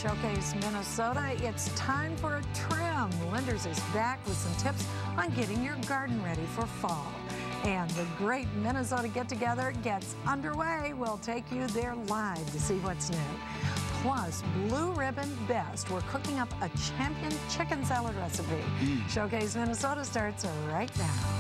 Showcase Minnesota. It's time for a trim. Lenders is back with some tips on getting your garden ready for fall. And the Great Minnesota Get-Together gets underway. We'll take you there live to see what's new. Plus, Blue Ribbon Best. We're cooking up a champion chicken salad recipe. Showcase Minnesota starts right now.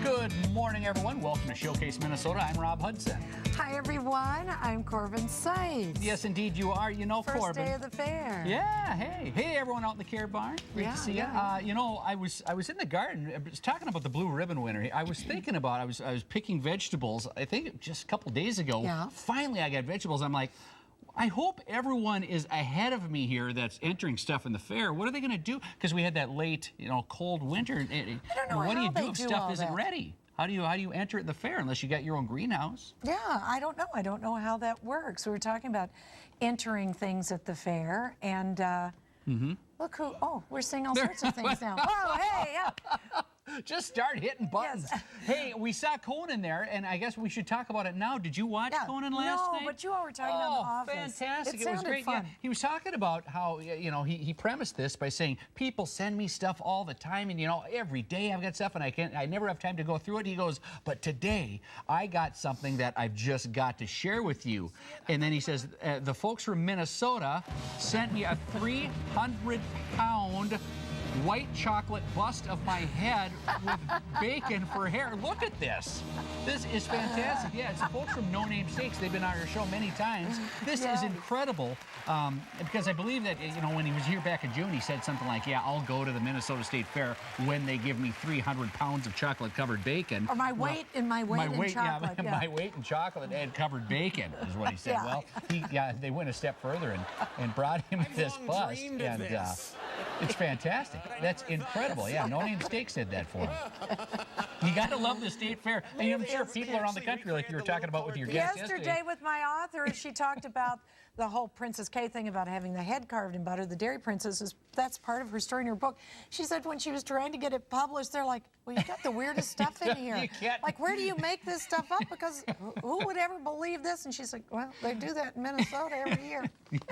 Good morning, everyone. Welcome to Showcase Minnesota. I'm Rob Hudson. Hi, everyone. I'm Corbin Seitz. Yes, indeed, you are. You know, First Corbin. day of the fair. Yeah. Hey, everyone out in the KARE barn. Great to see you. You know, I was in the garden. I was talking about the Blue Ribbon winner. I was thinking about. I was picking vegetables. I think just a couple days ago. Yeah. Finally, I got vegetables. I'm like, I hope everyone is ahead of me here that's entering stuff in the fair. What are they going to do? Because we had that late, cold winter. I don't know what do how you they do if do stuff all isn't that. ready? How do you enter it in the fair unless you got your own greenhouse? Yeah, I don't know. I don't know how that works. We were talking about entering things at the fair, and look who, we're seeing all sorts of things now. Whoa, hey, yeah. Just start hitting buttons. Yes. Hey, we saw Conan there, and I guess we should talk about it now. Did you watch Conan last night? No, but you all were talking about The Office. Fantastic. It was great. fun. Yeah, he was talking about how, he premised this by saying, people send me stuff all the time, and, every day I've got stuff, and I never have time to go through it. He goes, but today I got something that I've just got to share with you. And then he says, the folks from Minnesota sent me a 300-pound white chocolate bust of my head with bacon for hair. Look at this. This is fantastic. Yeah, it's the folks from No Name Steaks. They've been on our show many times. This is incredible because I believe that, when he was here back in June, he said something like, yeah, I'll go to the Minnesota State Fair when they give me 300 pounds of chocolate-covered bacon. Or my weight in chocolate. Yeah, my weight in chocolate and covered bacon is what he said. Well, they went a step further and brought him this bust. And it's fantastic. That's incredible. Yeah, No Name Steak said that for him. You got to love the state fair. And I'm sure people around the country, like you were talking about with your guest yesterday with my author, she talked about the whole Princess Kay thing about having the head carved in butter. The Dairy Princess, that's part of her story in her book. She said when she was trying to get it published, they're like, well, you got the weirdest stuff in here. You can't. Like, where do you make this stuff up? Because who would ever believe this? And she's like, well, they do that in Minnesota every year.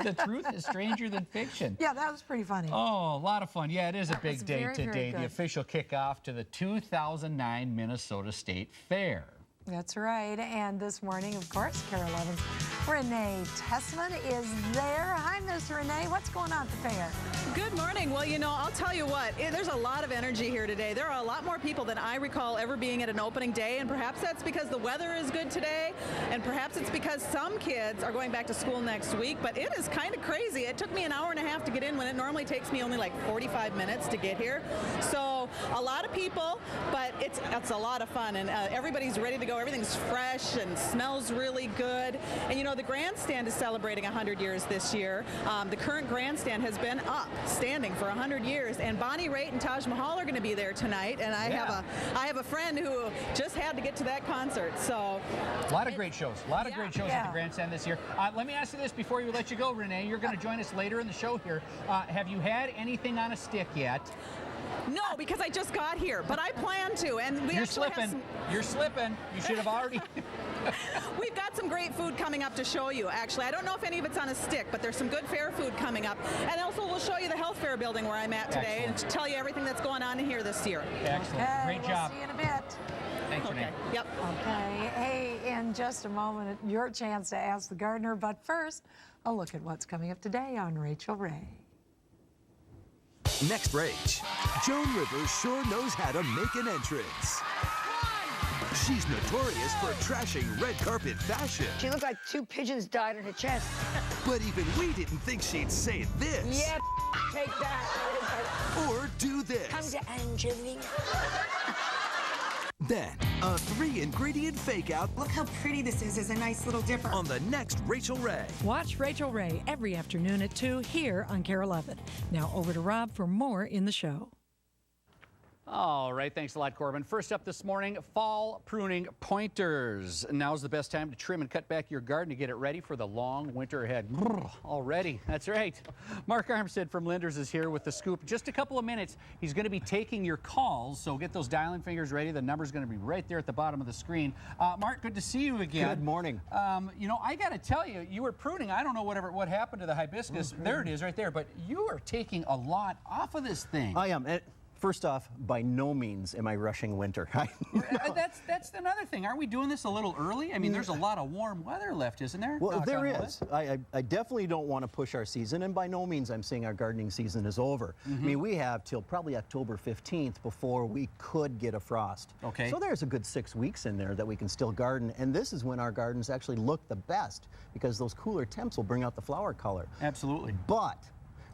The truth is stranger than fiction. Yeah, that was pretty funny. Oh, a lot of fun. Yeah, it is a big day very, today, very the good. official kickoff to the 2009 Minnesota State Fair. That's right. And this morning, of course, KARE 11's Renee Tessman is there. Hi, Miss Renee. What's going on at the fair? Good morning. Well, I'll tell you what, there's a lot of energy here today. There are a lot more people than I recall ever being at an opening day, and perhaps that's because the weather is good today, and perhaps it's because some kids are going back to school next week, but it is kind of crazy. It took me an hour and a half to get in when it normally takes me only like 45 minutes to get here. So a lot of people, but it's a lot of fun, and everybody's ready to go. Everything's fresh and smells really good. And the grandstand is celebrating 100 years this year. The current grandstand has been up, standing for 100 years, and Bonnie Raitt and Taj Mahal are going to be there tonight. And I have a friend who just had to get to that concert. So a lot of great shows. A lot of great shows at the grandstand this year. Let me ask you this before we let you go, Renee. You're going to join us later in the show here. Have you had anything on a stick yet? No, because I just got here, but I plan to. And You're slipping. You're slipping. You should have already. We've got some great food coming up to show you, actually. I don't know if any of it's on a stick, but there's some good fair food coming up. And also, we'll show you the health fair building where I'm at today and tell you everything that's going on in here this year. Excellent. Okay, Great job. We'll see you in a bit. Thanks, Renee. Yep. Okay. Hey, in just a moment, your chance to ask the gardener. But first, a look at what's coming up today on Rachel Ray. Next, Rach. Joan Rivers sure knows how to make an entrance. She's notorious for trashing red carpet fashion. She looked like two pigeons died on her chest. But even we didn't think she'd say this. Yeah, take that. Or do this. Come to Angelina. Then, a 3-ingredient fake-out. Look how pretty this is as a nice little dipper. On the next Rachel Ray. Watch Rachel Ray every afternoon at 2 here on KARE 11. Now over to Rob for more in the show. All right, thanks a lot, Corbin. First up this morning, fall pruning pointers. Now's the best time to trim and cut back your garden to get it ready for the long winter ahead. Already, that's right. Mark Armstead from Linders is here with the scoop. Just a couple of minutes, he's going to be taking your calls, so get those dialing fingers ready. The number's going to be right there at the bottom of the screen. Mark, good to see you again. Good morning. You know, I got to tell you, you were pruning. I don't know what happened to the hibiscus. There it is right there, but you are taking a lot off of this thing. I am. First off, by no means am I rushing winter. That's another thing. Aren't we doing this a little early? I mean, there's a lot of warm weather left, isn't there? Well, there is. I definitely don't want to push our season, and by no means I'm saying our gardening season is over. I mean, we have till probably October 15th before we could get a frost. Okay. So there's a good 6 weeks in there that we can still garden, and this is when our gardens actually look the best because those cooler temps will bring out the flower color. Absolutely. But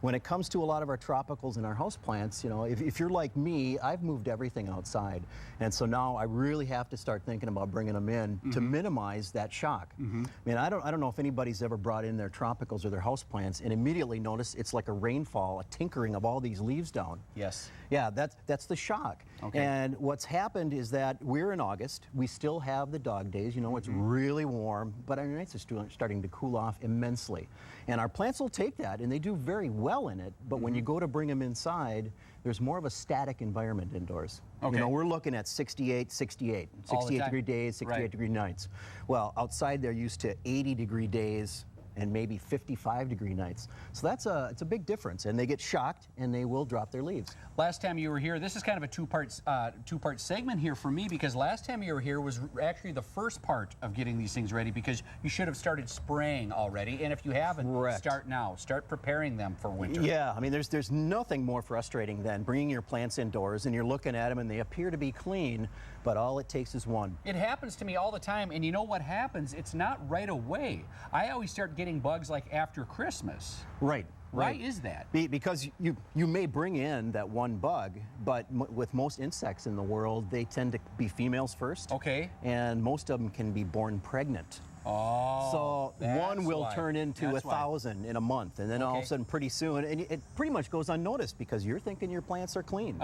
when it comes to a lot of our tropicals and our houseplants, you know, if you're like me, I've moved everything outside. And so now I really have to start thinking about bringing them in to minimize that shock. I mean, I don't know if anybody's ever brought in their tropicals or their houseplants and immediately noticed it's like a rainfall, a tinkering of all these leaves down. Yes. Yeah, that's the shock. Okay. And what's happened is that we're in August. We still have the dog days. You know, it's really warm, but our nights are starting to cool off immensely. And our plants will take that, and they do very well in it. But when you go to bring them inside, there's more of a static environment indoors. Okay. You know, we're looking at 68 degree days, 68-degree nights. Well, outside they're used to 80-degree days and maybe 55-degree nights. So it's a big difference, and they get shocked and they will drop their leaves. Last time you were here, this is kind of a two-part segment here for me, because last time you were here was actually the first part of getting these things ready, because you should have started spraying already, and if you haven't, start now. Start preparing them for winter. Yeah, I mean, there's nothing more frustrating than bringing your plants indoors and you're looking at them and they appear to be clean, but all it takes is one. It happens to me all the time, and you know what happens? It's not right away. I always start getting bugs like after Christmas. Right. Why is that? Because you may bring in that one bug, but with most insects in the world, they tend to be females first. Okay. And most of them can be born pregnant. Oh, so one will turn into 1,000 in a month, and then all of a sudden, pretty soon, and it pretty much goes unnoticed because you're thinking your plants are clean.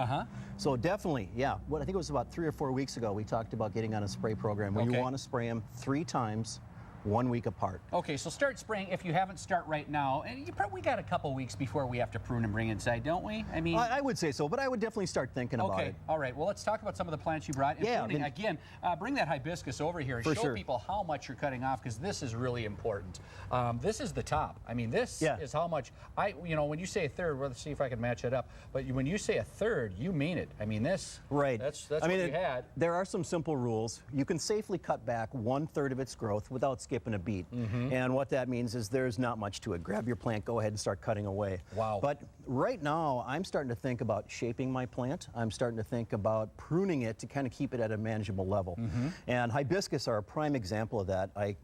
So definitely, yeah. I think it was about 3 or 4 weeks ago we talked about getting on a spray program where you want to spray them 3 times. 1 week apart. Okay, so start spraying. If you haven't, start right now. And we got a couple weeks before we have to prune and bring inside, don't we? I mean, I would say so, but I would definitely start thinking about it. All right. Well, let's talk about some of the plants you brought. And pruning, again, bring that hibiscus over here and show people how much you're cutting off, because this is really important. This is the top. I mean, this is how much. When you say a third, let's see if I can match it up. But when you say a third, you mean it. I mean, this. Right. That's what you had. There are some simple rules. You can safely cut back 1/3 of its growth without skipping a beat. And what that means is there's not much to it. Grab your plant, go ahead and start cutting away. Wow. But right now, I'm starting to think about shaping my plant. I'm starting to think about pruning it to kind of keep it at a manageable level. And hibiscus are a prime example of that. I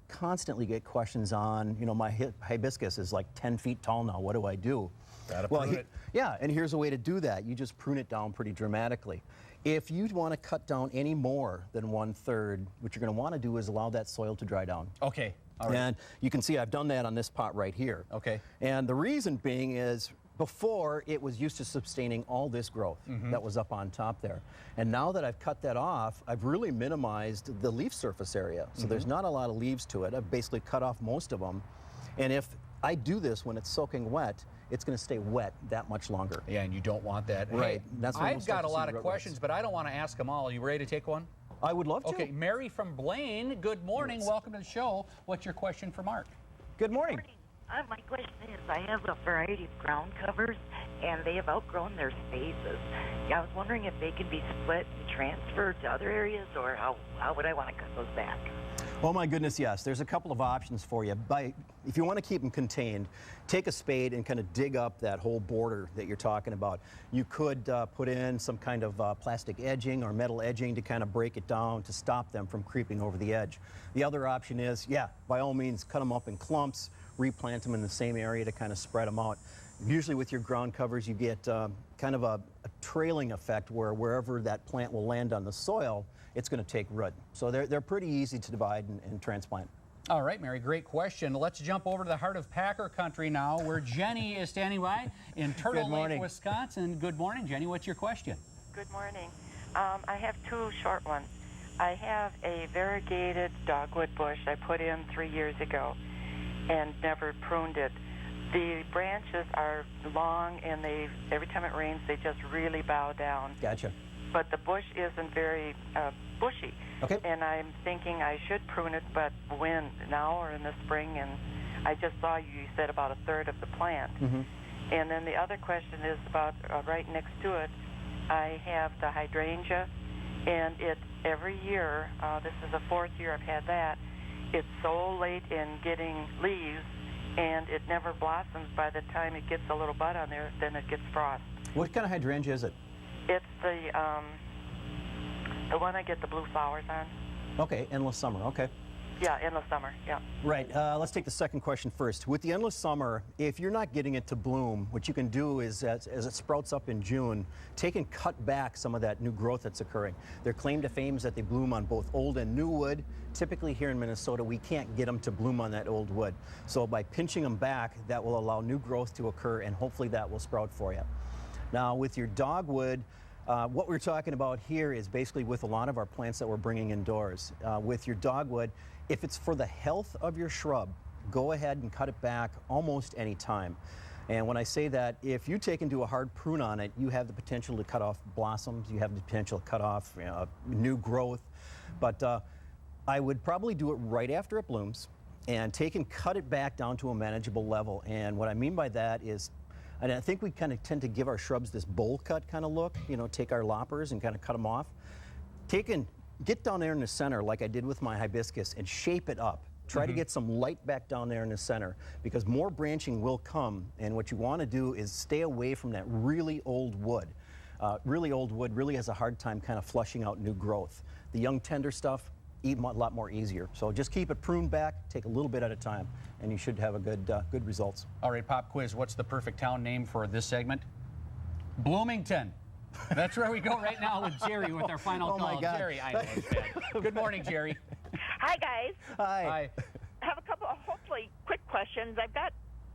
constantly get questions on, my hibiscus is like 10 feet tall now. What do I do? Gotta prune it. Yeah, and here's a way to do that. You just prune it down pretty dramatically. If you want to cut down any more than 1/3, what you're going to want to do is allow that soil to dry down. Okay. All right. And you can see I've done that on this pot right here. Okay. And the reason being is before it was used to sustaining all this growth that was up on top there. And now that I've cut that off, I've really minimized the leaf surface area. So there's not a lot of leaves to it. I've basically cut off most of them. And if I do this when it's soaking wet, it's going to stay wet that much longer. Yeah, and you don't want that. Right. Hey, I've got a lot of questions, but I don't want to ask them all. Are you ready to take one? I would love to. Okay, Mary from Blaine, good morning. Yes. Welcome to the show. What's your question for Mark? Good morning. My question is, I have a variety of ground covers, and they have outgrown their spaces. I was wondering if they can be split and transferred to other areas, or how would I want to cut those back? Oh my goodness, yes. There's a couple of options for you. If you want to keep them contained, take a spade and kind of dig up that whole border that you're talking about. You could put in some kind of plastic edging or metal edging to kind of break it down to stop them from creeping over the edge. The other option is, by all means, cut them up in clumps, replant them in the same area to kind of spread them out. Usually with your ground covers, you get kind of a trailing effect where wherever that plant will land on the soil, it's going to take root. So they're pretty easy to divide and transplant. All right, Mary, great question. Let's jump over to the heart of Packer country now, where Jenny is standing by in Turtle Lake, Wisconsin. Good morning, Jenny. What's your question? Good morning. I have two short ones. I have a variegated dogwood bush I put in 3 years ago and never pruned it. The branches are long, and every time it rains, they just really bow down. Gotcha. But the bush isn't very bushy. Okay. And I'm thinking I should prune it, but when, now or in the spring? And I just saw you said about a third of the plant. Mm-hmm. And then the other question is about right next to it, I have the hydrangea, and it every year, this is the fourth year I've had that, it's so late in getting leaves, and it never blossoms. By the time it gets a little bud on there, then it gets frost. What kind of hydrangea is it? It's the one I get the blue flowers on. Okay, endless summer, okay. Yeah, endless summer, yeah. Right, let's take the second question first. With the endless summer, if you're not getting it to bloom, what you can do is, as it sprouts up in June, take and cut back some of that new growth that's occurring. Their claim to fame is that they bloom on both old and new wood. Typically here in Minnesota, we can't get them to bloom on that old wood. So by pinching them back, that will allow new growth to occur, and hopefully that will sprout for you. Now with your dogwood, what we're talking about here is basically with a lot of our plants that we're bringing indoors. With your dogwood, if it's for the health of your shrub, go ahead and cut it back almost any time. And when I say that, if you take and do a hard prune on it, you have the potential to cut off blossoms, you have the potential to cut off new growth. But I would probably do it right after it blooms and take and cut it back down to a manageable level. And what I mean by that is, and I think we kind of tend to give our shrubs this bowl cut kind of look, take our loppers and kind of cut them off. Get down there in the center like I did with my hibiscus and shape it up. Try to get some light back down there in the center, because more branching will come, and what you want to do is stay away from that really old wood. Really old wood really has a hard time kind of flushing out new growth. The young tender stuff, a lot more easier. So just keep it pruned back, take a little bit at a time, and you should have a good results. All right, pop quiz. What's the perfect town name for this segment? Bloomington. That's where we go right now with Jerry with our final call. My God. Jerry, I know it's bad. Good morning, Jerry. Hi, guys. Hi. I have a couple of hopefully quick questions. I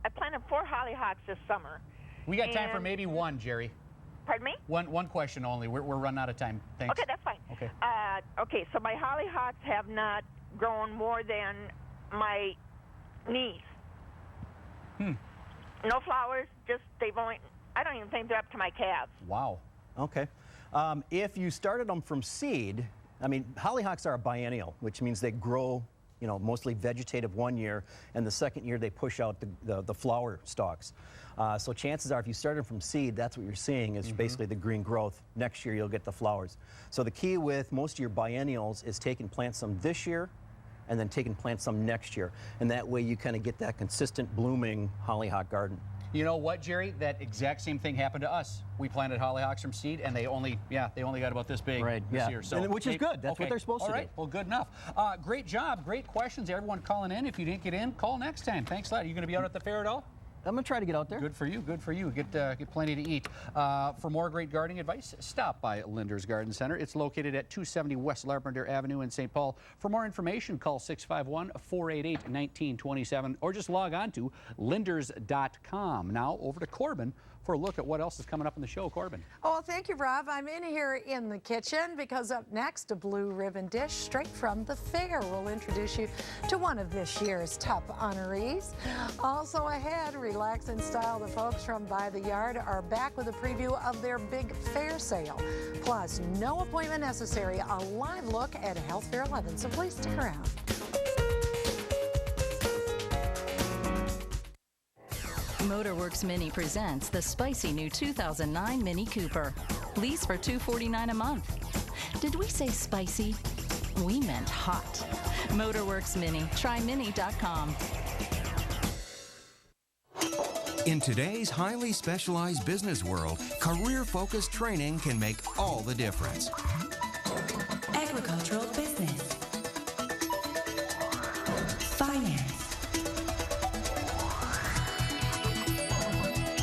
planted 4 hollyhocks this summer. We got time for maybe one, Jerry. Pardon me? One question only. We're running out of time. Thanks. Okay, that's fine. Okay. Okay, so my hollyhocks have not grown more than my knees. No flowers, just I don't even think they're up to my calves. Wow. Okay. If you started them from seed, hollyhocks are a biennial, which means they grow, mostly vegetative one year, and the second year they push out the flower stalks. So chances are, if you started from seed, that's what you're seeing is basically the green growth. Next year you'll get the flowers. So the key with most of your biennials is take and plant some this year, and then take and plant some next year. And that way you kind of get that consistent blooming hollyhock garden. You know what, Jerry? That exact same thing happened to us. We planted hollyhocks from seed, and they only got about this big this year. So, which is good. That's what they're supposed to do. All right. Well, good enough. Great job. Great questions. Everyone calling in. If you didn't get in, call next time. Thanks a lot. Are you going to be out at the fair at all? I'm going to try to get out there. Good for you. Good for you. Get plenty to eat. For more great gardening advice, stop by Linder's Garden Center. It's located at 270 West Lavender Avenue in St. Paul. For more information, call 651-488-1927 or just log on to linders.com. Now over to Corbin for a look at what else is coming up in the show. Corbin. Oh, well, thank you, Rob. I'm in here in the kitchen because up next, a blue ribbon dish straight from the fair will introduce you to one of this year's top honorees. Also ahead, relax in style. The folks from By the Yard are back with a preview of their big fair sale. Plus, no appointment necessary, a live look at Health Fair 11. So please stick around. Motorworks Mini presents the spicy new 2009 Mini Cooper. Lease for $249 a month. Did we say spicy? We meant hot. Motorworks Mini. Try mini.com. In today's highly specialized business world, career-focused training can make all the difference. Agricultural business. Finance.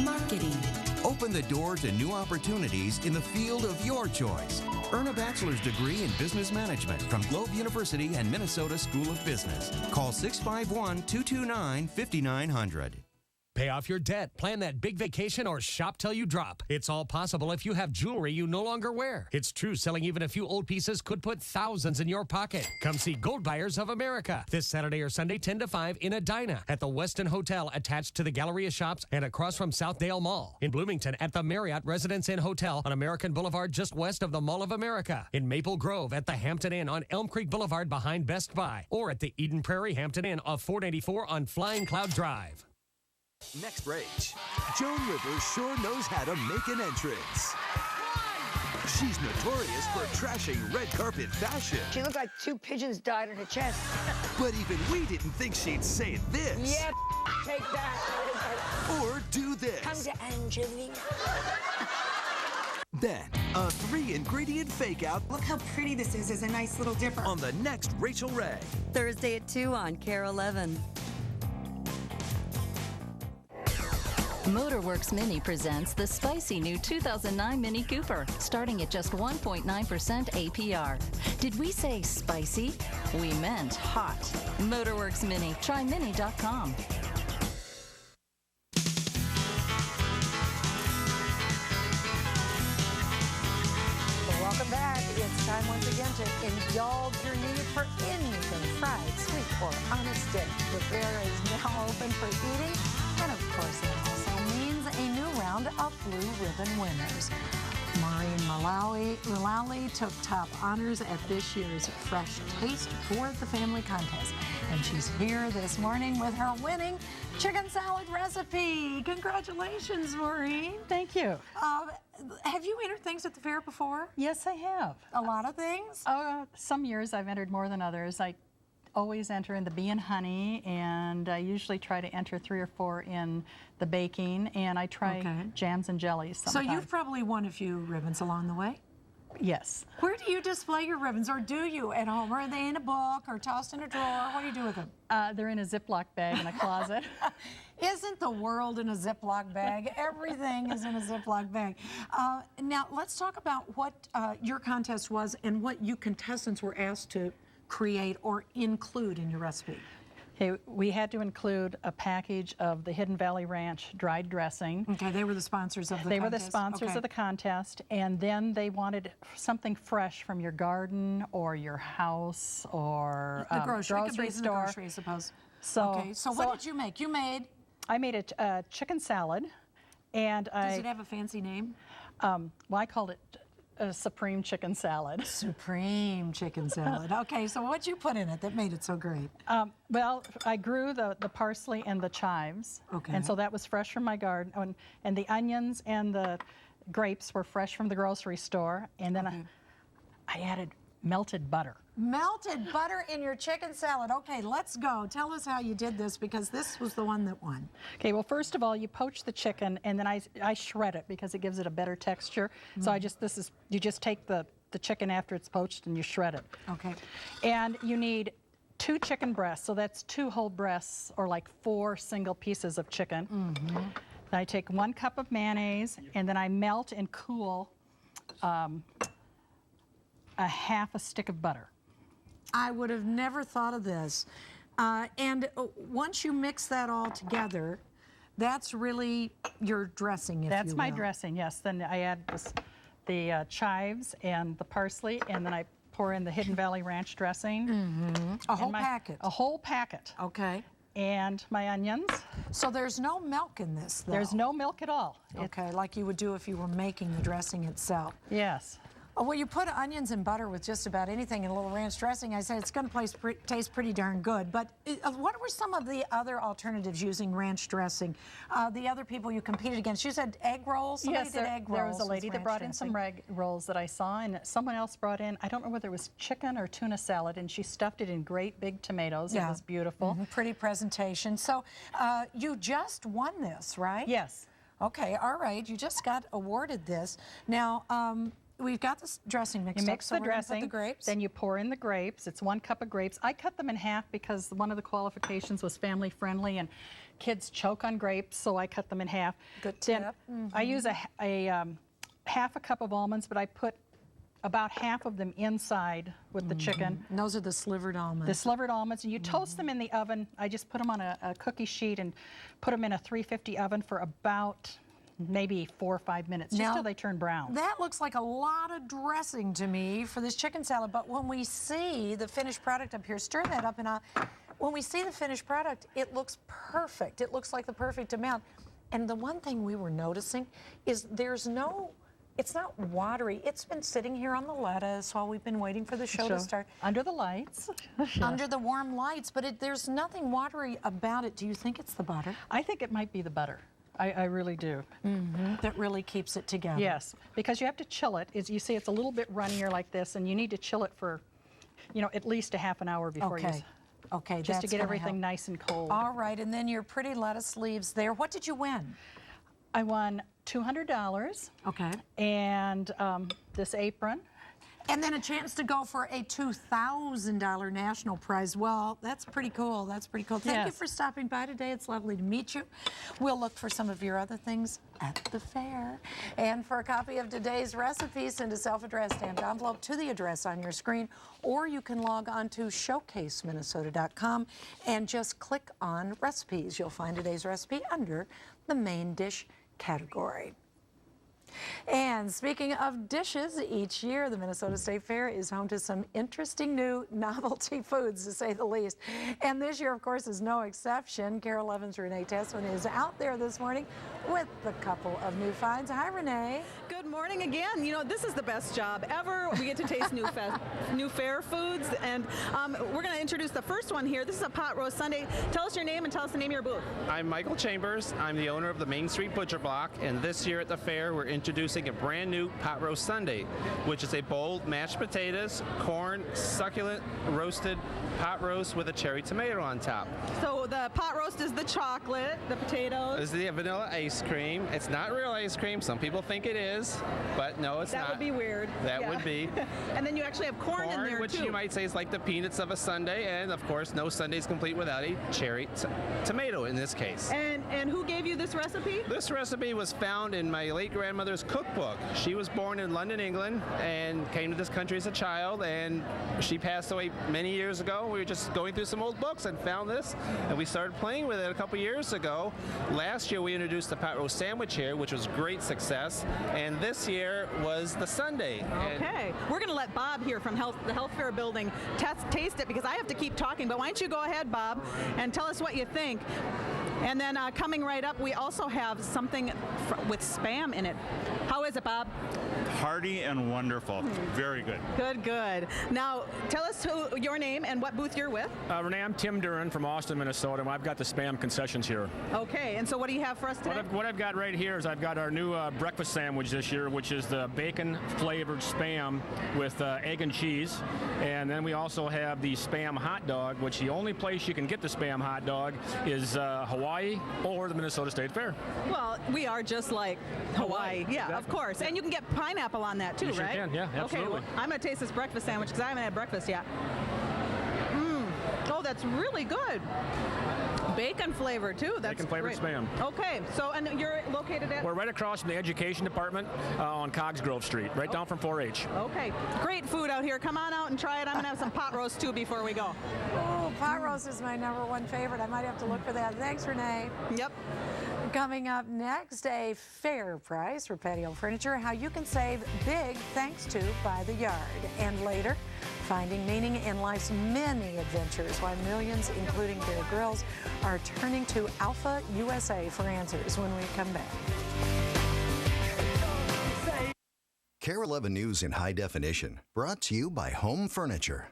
Marketing. Open the door to new opportunities in the field of your choice. Earn a bachelor's degree in business management from Globe University and Minnesota School of Business. Call 651-229-5900. Pay off your debt, plan that big vacation, or shop till you drop. It's all possible if you have jewelry you no longer wear. It's true, selling even a few old pieces could put thousands in your pocket. Come see Gold Buyers of America this Saturday or Sunday 10 to 5 in Edina at the Westin Hotel attached to the Galleria Shops and across from Southdale Mall. In Bloomington at the Marriott Residence Inn Hotel on American Boulevard just west of the Mall of America. In Maple Grove at the Hampton Inn on Elm Creek Boulevard behind Best Buy. Or at the Eden Prairie Hampton Inn off 494 on Flying Cloud Drive. Next rage, Joan Rivers sure knows how to make an entrance. She's notorious for trashing red carpet fashion. She looked like 2 pigeons died on her chest. But even we didn't think she'd say this. Yeah, take that. Or do this. Come to Angelina. Then, a 3-ingredient fake-out. Look how pretty this is as a nice little dipper. On the next Rachel Ray. Thursday at 2 on KARE 11. Motorworks Mini presents the spicy new 2009 Mini Cooper, starting at just 1.9% APR. Did we say spicy? We meant hot. Motorworks Mini. Try mini.com. Welcome back. It's time once again to indulge your need for anything fried, sweet, or on a stick. The fair is now open for eating, and of course it also means a new round of blue ribbon winners. Maureen Mullaley took top honors at this year's Fresh Taste for the Family Contest, and she's here this morning with her winning chicken salad recipe. Congratulations, Maureen. Thank you. Have you entered things at the fair before? Yes, I have. A lot of things? Some years I've entered more than others. I always enter in the bee and honey, and I usually try to enter 3 or 4 in the baking, and I try jams and jellies sometimes. So you've probably won a few ribbons along the way? Yes. Where do you display your ribbons, or do you at home? Are they in a book or tossed in a drawer? What do you do with them? They're in a Ziploc bag in a closet. Isn't the world in a Ziploc bag? Everything is in a Ziploc bag. Now, let's talk about what your contest was and what you contestants were asked to create or include in your recipe. Okay, we had to include a package of the Hidden Valley Ranch dried dressing. Okay, they were the sponsors of the contest. They were the sponsors of the contest, and then they wanted something fresh from your garden or your house or the grocery store. The grocery, I suppose. So what did you make? I made a chicken salad, and Does it have a fancy name? Well, I called it a supreme chicken salad. Supreme chicken salad. Okay, so what'd you put in it that made it so great? Well, I grew the parsley and the chives. Okay. And so that was fresh from my garden. And the onions and the grapes were fresh from the grocery store. And then I added melted butter. Melted butter in your chicken salad. Okay, let's go. Tell us how you did this, because this was the one that won. Okay, well, first of all, you poach the chicken, and then I shred it because it gives it a better texture. So you just take the chicken after it's poached and you shred it. Okay. And you need 2 chicken breasts, so that's 2 whole breasts, or like 4 single pieces of chicken. Then I take 1 cup of mayonnaise, and then I melt and cool a half a stick of butter. I would have never thought of this. And once you mix that all together, that's really your dressing, if you will. That's my dressing, yes. Then I add the chives and the parsley, and then I pour in the Hidden Valley Ranch dressing. A whole packet? A whole packet. Okay. And my onions. So there's no milk in this, though? There's no milk at all. Okay, like you would do if you were making the dressing itself. Yes. Well, you put onions and butter with just about anything in a little ranch dressing. I said it's going to taste pretty darn good. But what were some of the other alternatives using ranch dressing? The other people you competed against, you said egg rolls? Yes, there was a lady that brought in some egg rolls that I saw, and someone else brought in, I don't know whether it was chicken or tuna salad, and she stuffed it in great big tomatoes. Yeah. It was beautiful. Pretty presentation. So you just won this, right? Yes. Okay, all right. You just got awarded this. Now, we've got this dressing mixed up. You mix the dressing, put the grapes. Then you pour in the grapes. It's 1 cup of grapes. I cut them in half because one of the qualifications was family friendly, and kids choke on grapes, so I cut them in half. Good tip. Then I use a half a cup of almonds, but I put about half of them inside with the chicken. And those are the slivered almonds. The slivered almonds, and you toast them in the oven. I just put them on a cookie sheet and put them in a 350 oven for about maybe 4 or 5 minutes, just till they turn brown. That looks like a lot of dressing to me for this chicken salad, but when we see the finished product up here, stir that up, and when we see the finished product, it looks perfect. It looks like the perfect amount. And the one thing we were noticing is it's not watery. It's been sitting here on the lettuce while we've been waiting for the show to start. Under the lights. Under the warm lights, but there's nothing watery about it. Do you think it's the butter? I think it might be the butter. I really do. That really keeps it together. Yes, because you have to chill it. You see it's a little bit runnier like this, and you need to chill it for, at least a half an hour before you... Okay, just to that's get gonna everything help. nice and cold. All right, and then your pretty lettuce leaves there. What did you win? I won $200. Okay. And this apron. And then a chance to go for a $2,000 national prize. Well, that's pretty cool. That's pretty cool. Thank you for stopping by today. It's lovely to meet you. We'll look for some of your other things at the fair. And for a copy of today's recipe, send a self-addressed stamped envelope to the address on your screen, or you can log on to showcaseminnesota.com and just click on recipes. You'll find today's recipe under the main dish category. And speaking of dishes, each year the Minnesota State Fair is home to some interesting new novelty foods, to say the least. And this year, of course, is no exception. KARE 11's Renee Tessman is out there this morning with a couple of new finds. Hi, Renee. Good morning again. This is the best job ever. We get to taste new fair foods, and we're going to introduce the first one here. This is a pot roast sundae. Tell us your name and tell us the name of your booth. I'm Michael Chambers. I'm the owner of the Main Street Butcher Block, and this year at the fair we're introducing a brand new pot roast sundae, which is a bold mashed potatoes, corn, succulent roasted pot roast with a cherry tomato on top. So the pot roast is the chocolate, the potatoes. This is the vanilla ice cream. It's not real ice cream. Some people think it is, but no, it's not. That would be weird. That would be. And then you actually have corn in there which too. You might say is like the peanuts of a sundae, and of course no sundae is complete without a cherry tomato in this case. And who gave you this recipe? This recipe was found in my late grandmother's cookbook. She was born in London, England, and came to this country as a child, and she passed away many years ago. We were just going through some old books and found this, and we started playing with it a couple years ago. Last year we introduced the pot roast sandwich here, which was great success, and this year was the sundae. Okay, we're going to let Bob here from the Health Fair building taste it, because I have to keep talking, but why don't you go ahead, Bob, and tell us what you think. And then coming right up, we also have something with Spam in it. How is it, Bob? Hearty and wonderful. Very good. Good, good. Now, tell us your name and what booth you're with. Renee, I'm Tim Duran from Austin, Minnesota, and I've got the Spam concessions here. Okay, and so what do you have for us today? What I've got right here is I've got our new breakfast sandwich this year, which is the bacon-flavored Spam with egg and cheese. And then we also have the Spam hot dog, which the only place you can get the Spam hot dog is Hawaii or the Minnesota State Fair. Well, we are just like Hawaii. Yeah, exactly. Of course. And you can get pineapple on that too, you right? Sure can, yeah, absolutely. Okay, well, I'm going to taste this breakfast sandwich because I haven't had breakfast yet. Oh, that's really good. Bacon flavor too. That's bacon flavored great. Spam. Okay, so and you're located at? We're right across from the Education Department on Cogs Grove Street, right down from 4-H. Okay, great food out here. Come on out and try it. I'm gonna have some pot roast too before we go. Oh, pot roast is my #1 favorite. I might have to look for that. Thanks, Renee. Yep. Coming up next, a fair price for patio furniture, how you can save big thanks to By the Yard. And later, finding meaning in life's many adventures, why millions, including Bear Grylls, are turning to Alpha USA for answers when we come back. KARE 11 News in high definition, brought to you by Home Furniture.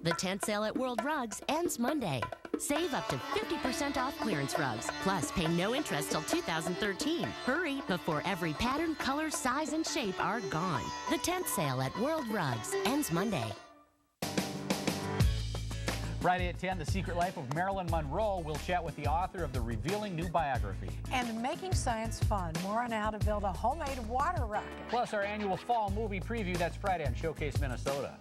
The tent sale at World Rugs ends Monday. Save up to 50% off clearance rugs, plus pay no interest till 2013. Hurry before every pattern, color, size, and shape are gone. The tent sale at World Rugs ends Monday. Friday at 10, The Secret Life of Marilyn Monroe. We'll chat with the author of the revealing new biography. And making science fun, more on how to build a homemade water rocket. Plus our annual fall movie preview. That's Friday on Showcase Minnesota.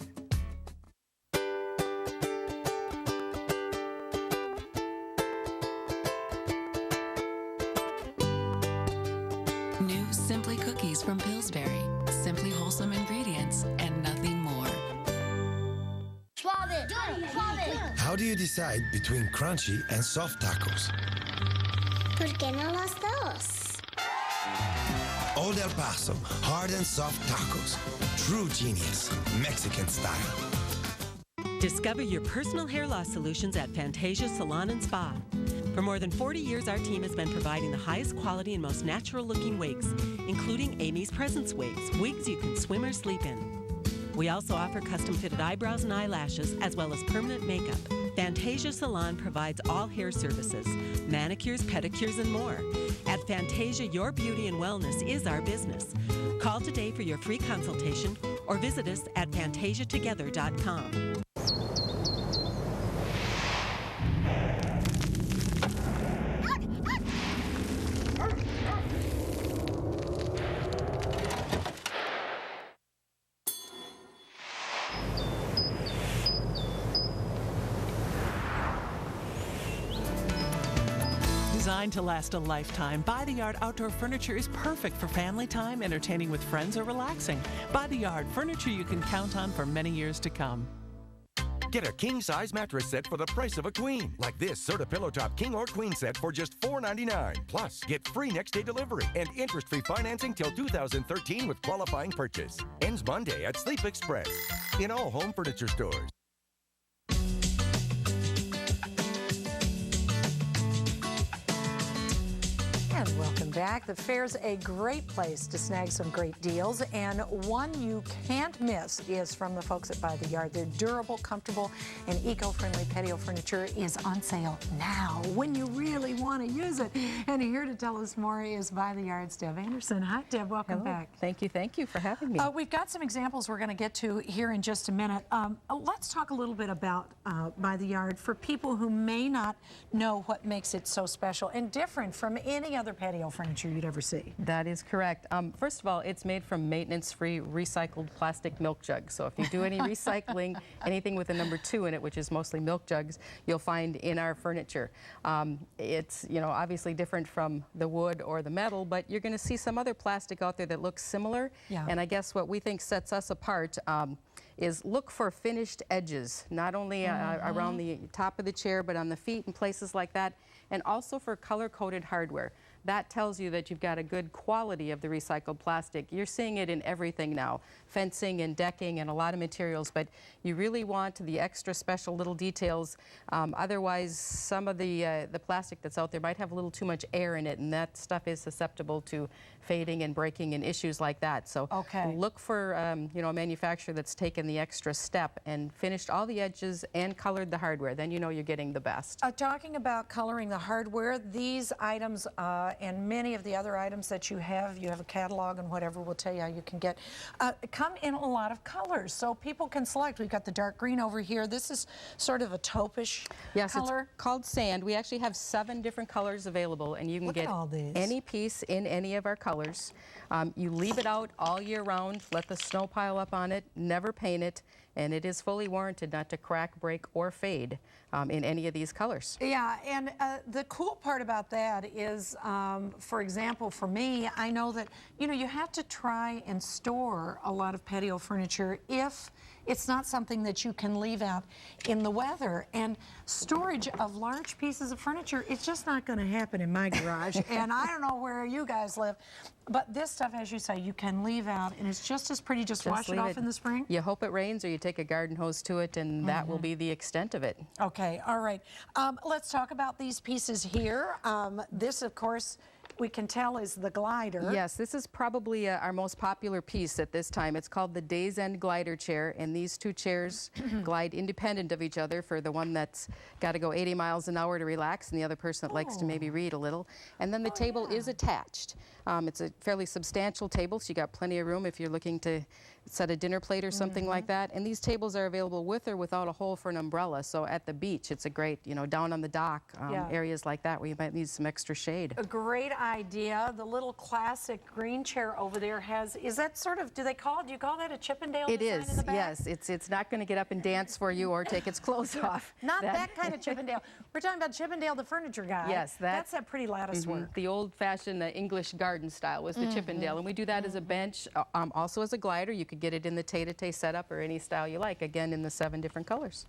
New Simply Cookies from Pillsbury. Simply wholesome ingredients and nothing more. Suave, suave. How do you decide between crunchy and soft tacos? ¿Por qué no las dos? Old El Paso, hard and soft tacos. True genius, Mexican style. Discover your personal hair loss solutions at Fantasia Salon and Spa. For more than 40 years, our team has been providing the highest quality and most natural-looking wigs, including Amy's Presence wigs, wigs you can swim or sleep in. We also offer custom-fitted eyebrows and eyelashes, as well as permanent makeup. Fantasia Salon provides all hair services, manicures, pedicures, and more. At Fantasia, your beauty and wellness is our business. Call today for your free consultation or visit us at fantasiatogether.com. Designed to last a lifetime, By the Yard outdoor furniture is perfect for family time, entertaining with friends, or relaxing. By the Yard, furniture you can count on for many years to come. Get a king-size mattress set for the price of a queen. Like this Serta Pillow Top King or Queen set for just $4.99. Plus, get free next-day delivery and interest-free financing till 2013 with qualifying purchase. Ends Monday at Sleep Express. In all home furniture stores. And welcome back. The fair's a great place to snag some great deals, and one you can't miss is from the folks at By the Yard. Their durable, comfortable, and eco-friendly patio furniture is on sale now when you really want to use it. And here to tell us more is By the Yard's Deb Anderson. Hi, Deb. Welcome back. Thank you for having me. We've got some examples we're going to get to here in just a minute. Let's talk a little bit about By the Yard for people who may not know what makes it so special and different from any other patio furniture you'd ever see. That is correct. First of all, it's made from maintenance-free recycled plastic milk jugs. So if you do any recycling, anything with a number 2 in it, which is mostly milk jugs, you'll find in our furniture. It's, you know, obviously different from the wood or the metal, but you're going to see some other plastic out there that looks similar. Yeah. And I guess what we think sets us apart is look for finished edges, not only around the top of the chair, but on the feet and places like that, and also for color-coded hardware. That tells you that you've got a good quality of the recycled plastic. You're seeing it in everything now, fencing and decking and a lot of materials, but you really want the extra special little details. Otherwise, some of the plastic that's out there might have a little too much air in it, and that stuff is susceptible to fading and breaking and issues like that. So look for you know, a manufacturer that's taken the extra step and finished all the edges and colored the hardware. Then you know you're getting the best. Talking about coloring the hardware, these items and many of the other items that you have a catalog and whatever will tell you how you can get, come in a lot of colors, so people can select. We've got the dark green over here. This is sort of a taupe-ish color. It's called sand. We actually have 7 different colors available, and you can get any piece in any of our colors. You leave it out all year round, let the snow pile up on it, never paint it, and it is fully warranted not to crack, break, or fade in any of these colors. Yeah, and the cool part about that is, for example, for me, I know that, you know, you have to try and store a lot of patio furniture if it's not something that you can leave out in the weather. And storage of large pieces of furniture, it's just not going to happen in my garage. And I don't know where you guys live, but this stuff, as you say, you can leave out, and it's just as pretty. Just wash it off in the spring. You hope it rains, or you take a garden hose to it, and that will be the extent of it. Okay, all right. Let's talk about these pieces here. This, of course, we can tell is the glider. Yes, this is probably our most popular piece at this time. It's called the Days End Glider Chair, and these 2 chairs glide independent of each other for the one that's got to go 80 miles an hour to relax, and the other person that likes to maybe read a little. And then the table is attached. It's a fairly substantial table, so you got plenty of room if you're looking to set a dinner plate or something like that. And these tables are available with or without a hole for an umbrella. So at the beach, it's a great, you know, down on the dock, areas like that where you might need some extra shade. A great idea. The little classic green chair over there has, is that sort of, do you call that a Chippendale It design is, in the back? yes. It's not going to get up and dance for you or take its clothes off. Not that kind of Chippendale. We're talking about Chippendale, the furniture guy. Yes, that's that pretty lattice work. The old-fashioned English garden style was the Chippendale, and we do that as a bench, also as a glider. You could get it in the tay-to-tay setup or any style you like, again in the 7 different colors.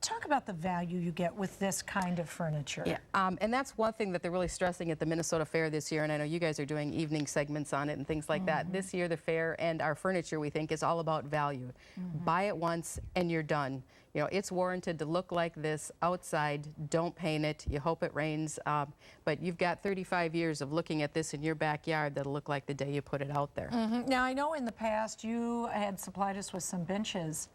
Talk about the value you get with this kind of furniture. Yeah, and that's one thing that they're really stressing at the Minnesota Fair this year, and I know you guys are doing evening segments on it and things like that. This year, the fair and our furniture, we think, is all about value. Buy it once and you're done. You know, it's warranted to look like this outside. Don't paint it. You hope it rains. But you've got 35 years of looking at this in your backyard that'll look like the day you put it out there. Now, I know in the past you had supplied us with some benches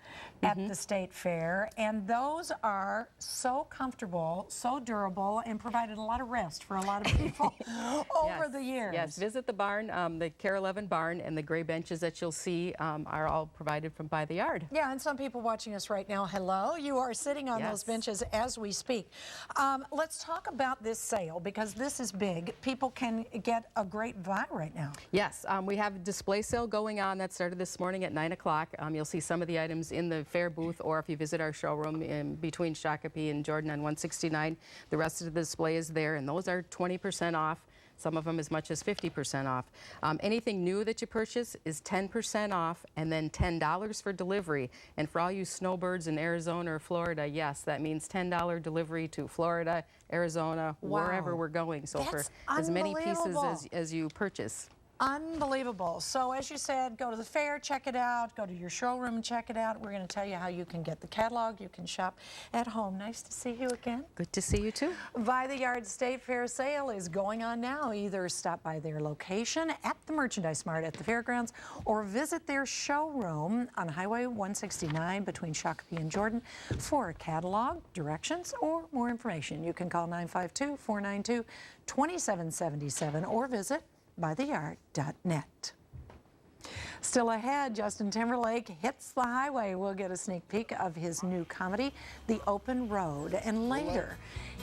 at the State Fair, and those are so comfortable, so durable, and provided a lot of rest for a lot of people over the years. Yes, visit the barn, the KARE 11 barn, and the gray benches that you'll see are all provided from By the Yard. Yeah, and some people watching us right now, hello, you are sitting on those benches as we speak. Let's talk about this sale, because this is big. People can get a great buy right now. Yes, we have a display sale going on that started this morning at 9 o'clock. You'll see some of the items in the fair booth, or if you visit our showroom in between Shakopee and Jordan on 169, the rest of the display is there, and those are 20% off. Some of them as much as 50% off. Anything new that you purchase is 10% off, and then $10 for delivery. And for all you snowbirds in Arizona or Florida, yes, that means $10 delivery to Florida, Arizona, wherever we're going. So that's for as many pieces as you purchase. Unbelievable. So as you said, go to the fair, check it out, go to your showroom and check it out. We're going to tell you how you can get the catalog. You can shop at home. Nice to see you again. Good to see you too. By the Yard State Fair sale is going on now. Either stop by their location at the Merchandise Mart at the fairgrounds or visit their showroom on Highway 169 between Shakopee and Jordan for a catalog, directions, or more information. You can call 952-492-2777 or visit bytheyard.net. Still ahead, Justin Timberlake hits the highway. We'll get a sneak peek of his new comedy, The Open Road. And later,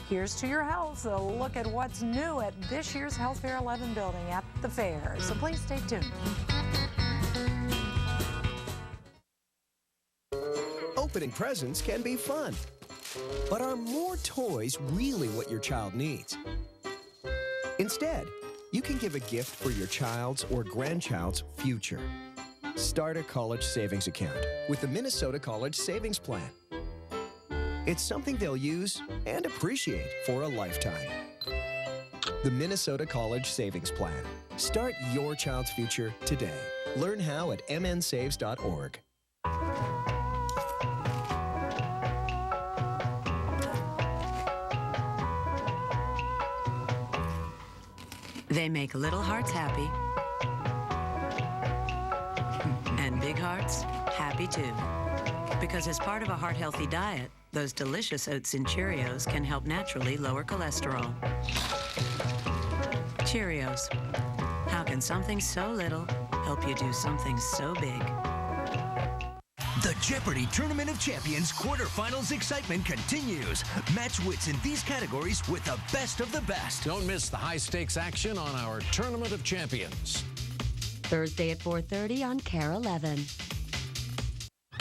here's To Your Health, a look at what's new at this year's Health Fair 11 building at the fair. So please stay tuned. Opening presents can be fun, but are more toys really what your child needs? Instead, you can give a gift for your child's or grandchild's future. Start a college savings account with the Minnesota College Savings Plan. It's something they'll use and appreciate for a lifetime. The Minnesota College Savings Plan. Start your child's future today. Learn how at mnsaves.org. They make little hearts happy, and big hearts happy too. Because as part of a heart-healthy diet, those delicious oats and Cheerios can help naturally lower cholesterol. Cheerios. How can something so little help you do something so big? The Jeopardy! Tournament of Champions quarterfinals excitement continues. Match wits in these categories with the best of the best. Don't miss the high-stakes action on our Tournament of Champions. Thursday at 4:30 on KARE 11.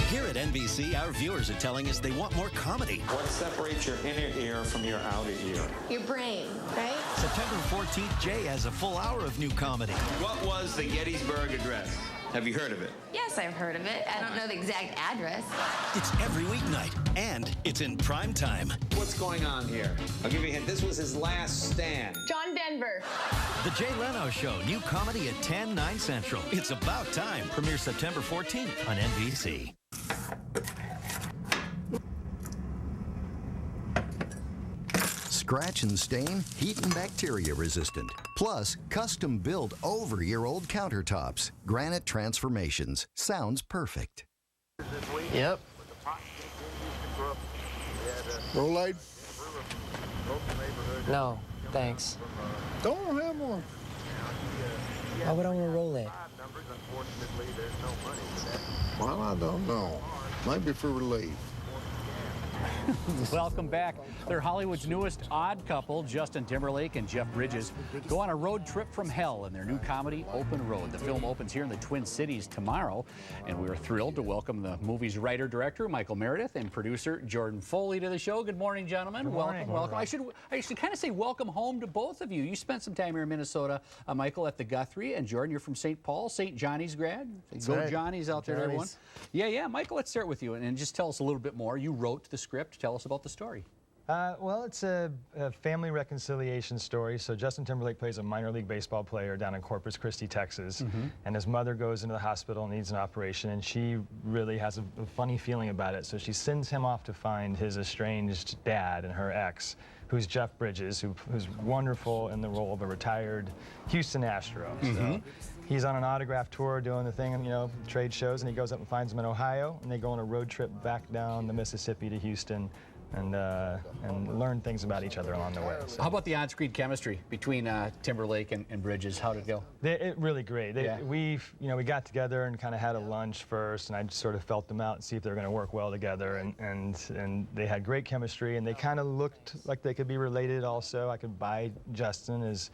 Here at NBC, our viewers are telling us they want more comedy. What separates your inner ear from your outer ear? Your brain, right? September 14th, Jay has a full hour of new comedy. What was the Gettysburg Address? Have you heard of it? Yes, I've heard of it. I don't know the exact address. It's every weeknight, and it's in prime time. What's going on here? I'll give you a hint. This was his last stand. John Denver. The Jay Leno Show, new comedy at 10, 9 Central. It's about time. Premieres September 14th on NBC. Scratch and stain, heat and bacteria resistant. Plus, custom built over your old countertops. Granite Transformations. Sounds perfect. Yep. Rolade? No, thanks. Don't have one. Why would I want to roll it? Well, I don't know. Maybe for relief. Welcome back. They're Hollywood's newest odd couple, Justin Timberlake and Jeff Bridges, go on a road trip from hell in their new comedy, Open Road. The film opens here in the Twin Cities tomorrow, and we are thrilled to welcome the movie's writer-director, Michael Meredith, and producer, Jordan Foley, to the show. Good morning, gentlemen. Good morning. Welcome. I should kind of say welcome home to both of you. You spent some time here in Minnesota, Michael, at the Guthrie, and Jordan, you're from St. Paul, St. Johnny's grad. Go right. Johnny's out there, everyone. Yeah. Michael, let's start with you, and just tell us a little bit more. You wrote the script. Tell us about the story. Well, it's a family reconciliation story. So Justin Timberlake plays a minor league baseball player down in Corpus Christi, Texas, and his mother goes into the hospital and needs an operation, and she really has a funny feeling about it. So she sends him off to find his estranged dad and her ex, who's Jeff Bridges, who's wonderful in the role of a retired Houston Astro. So he's on an autograph tour doing the thing, trade shows, and he goes up and finds him in Ohio, and they go on a road trip back down the Mississippi to Houston and learn things about each other along the way. So. How about the on-screen chemistry between Timberlake and Bridges? How did it go? Really great. We got together and kind of had a lunch first, and I sort of felt them out and see if they were going to work well together, and they had great chemistry, and they kind of looked like they could be related also. I could buy Justin as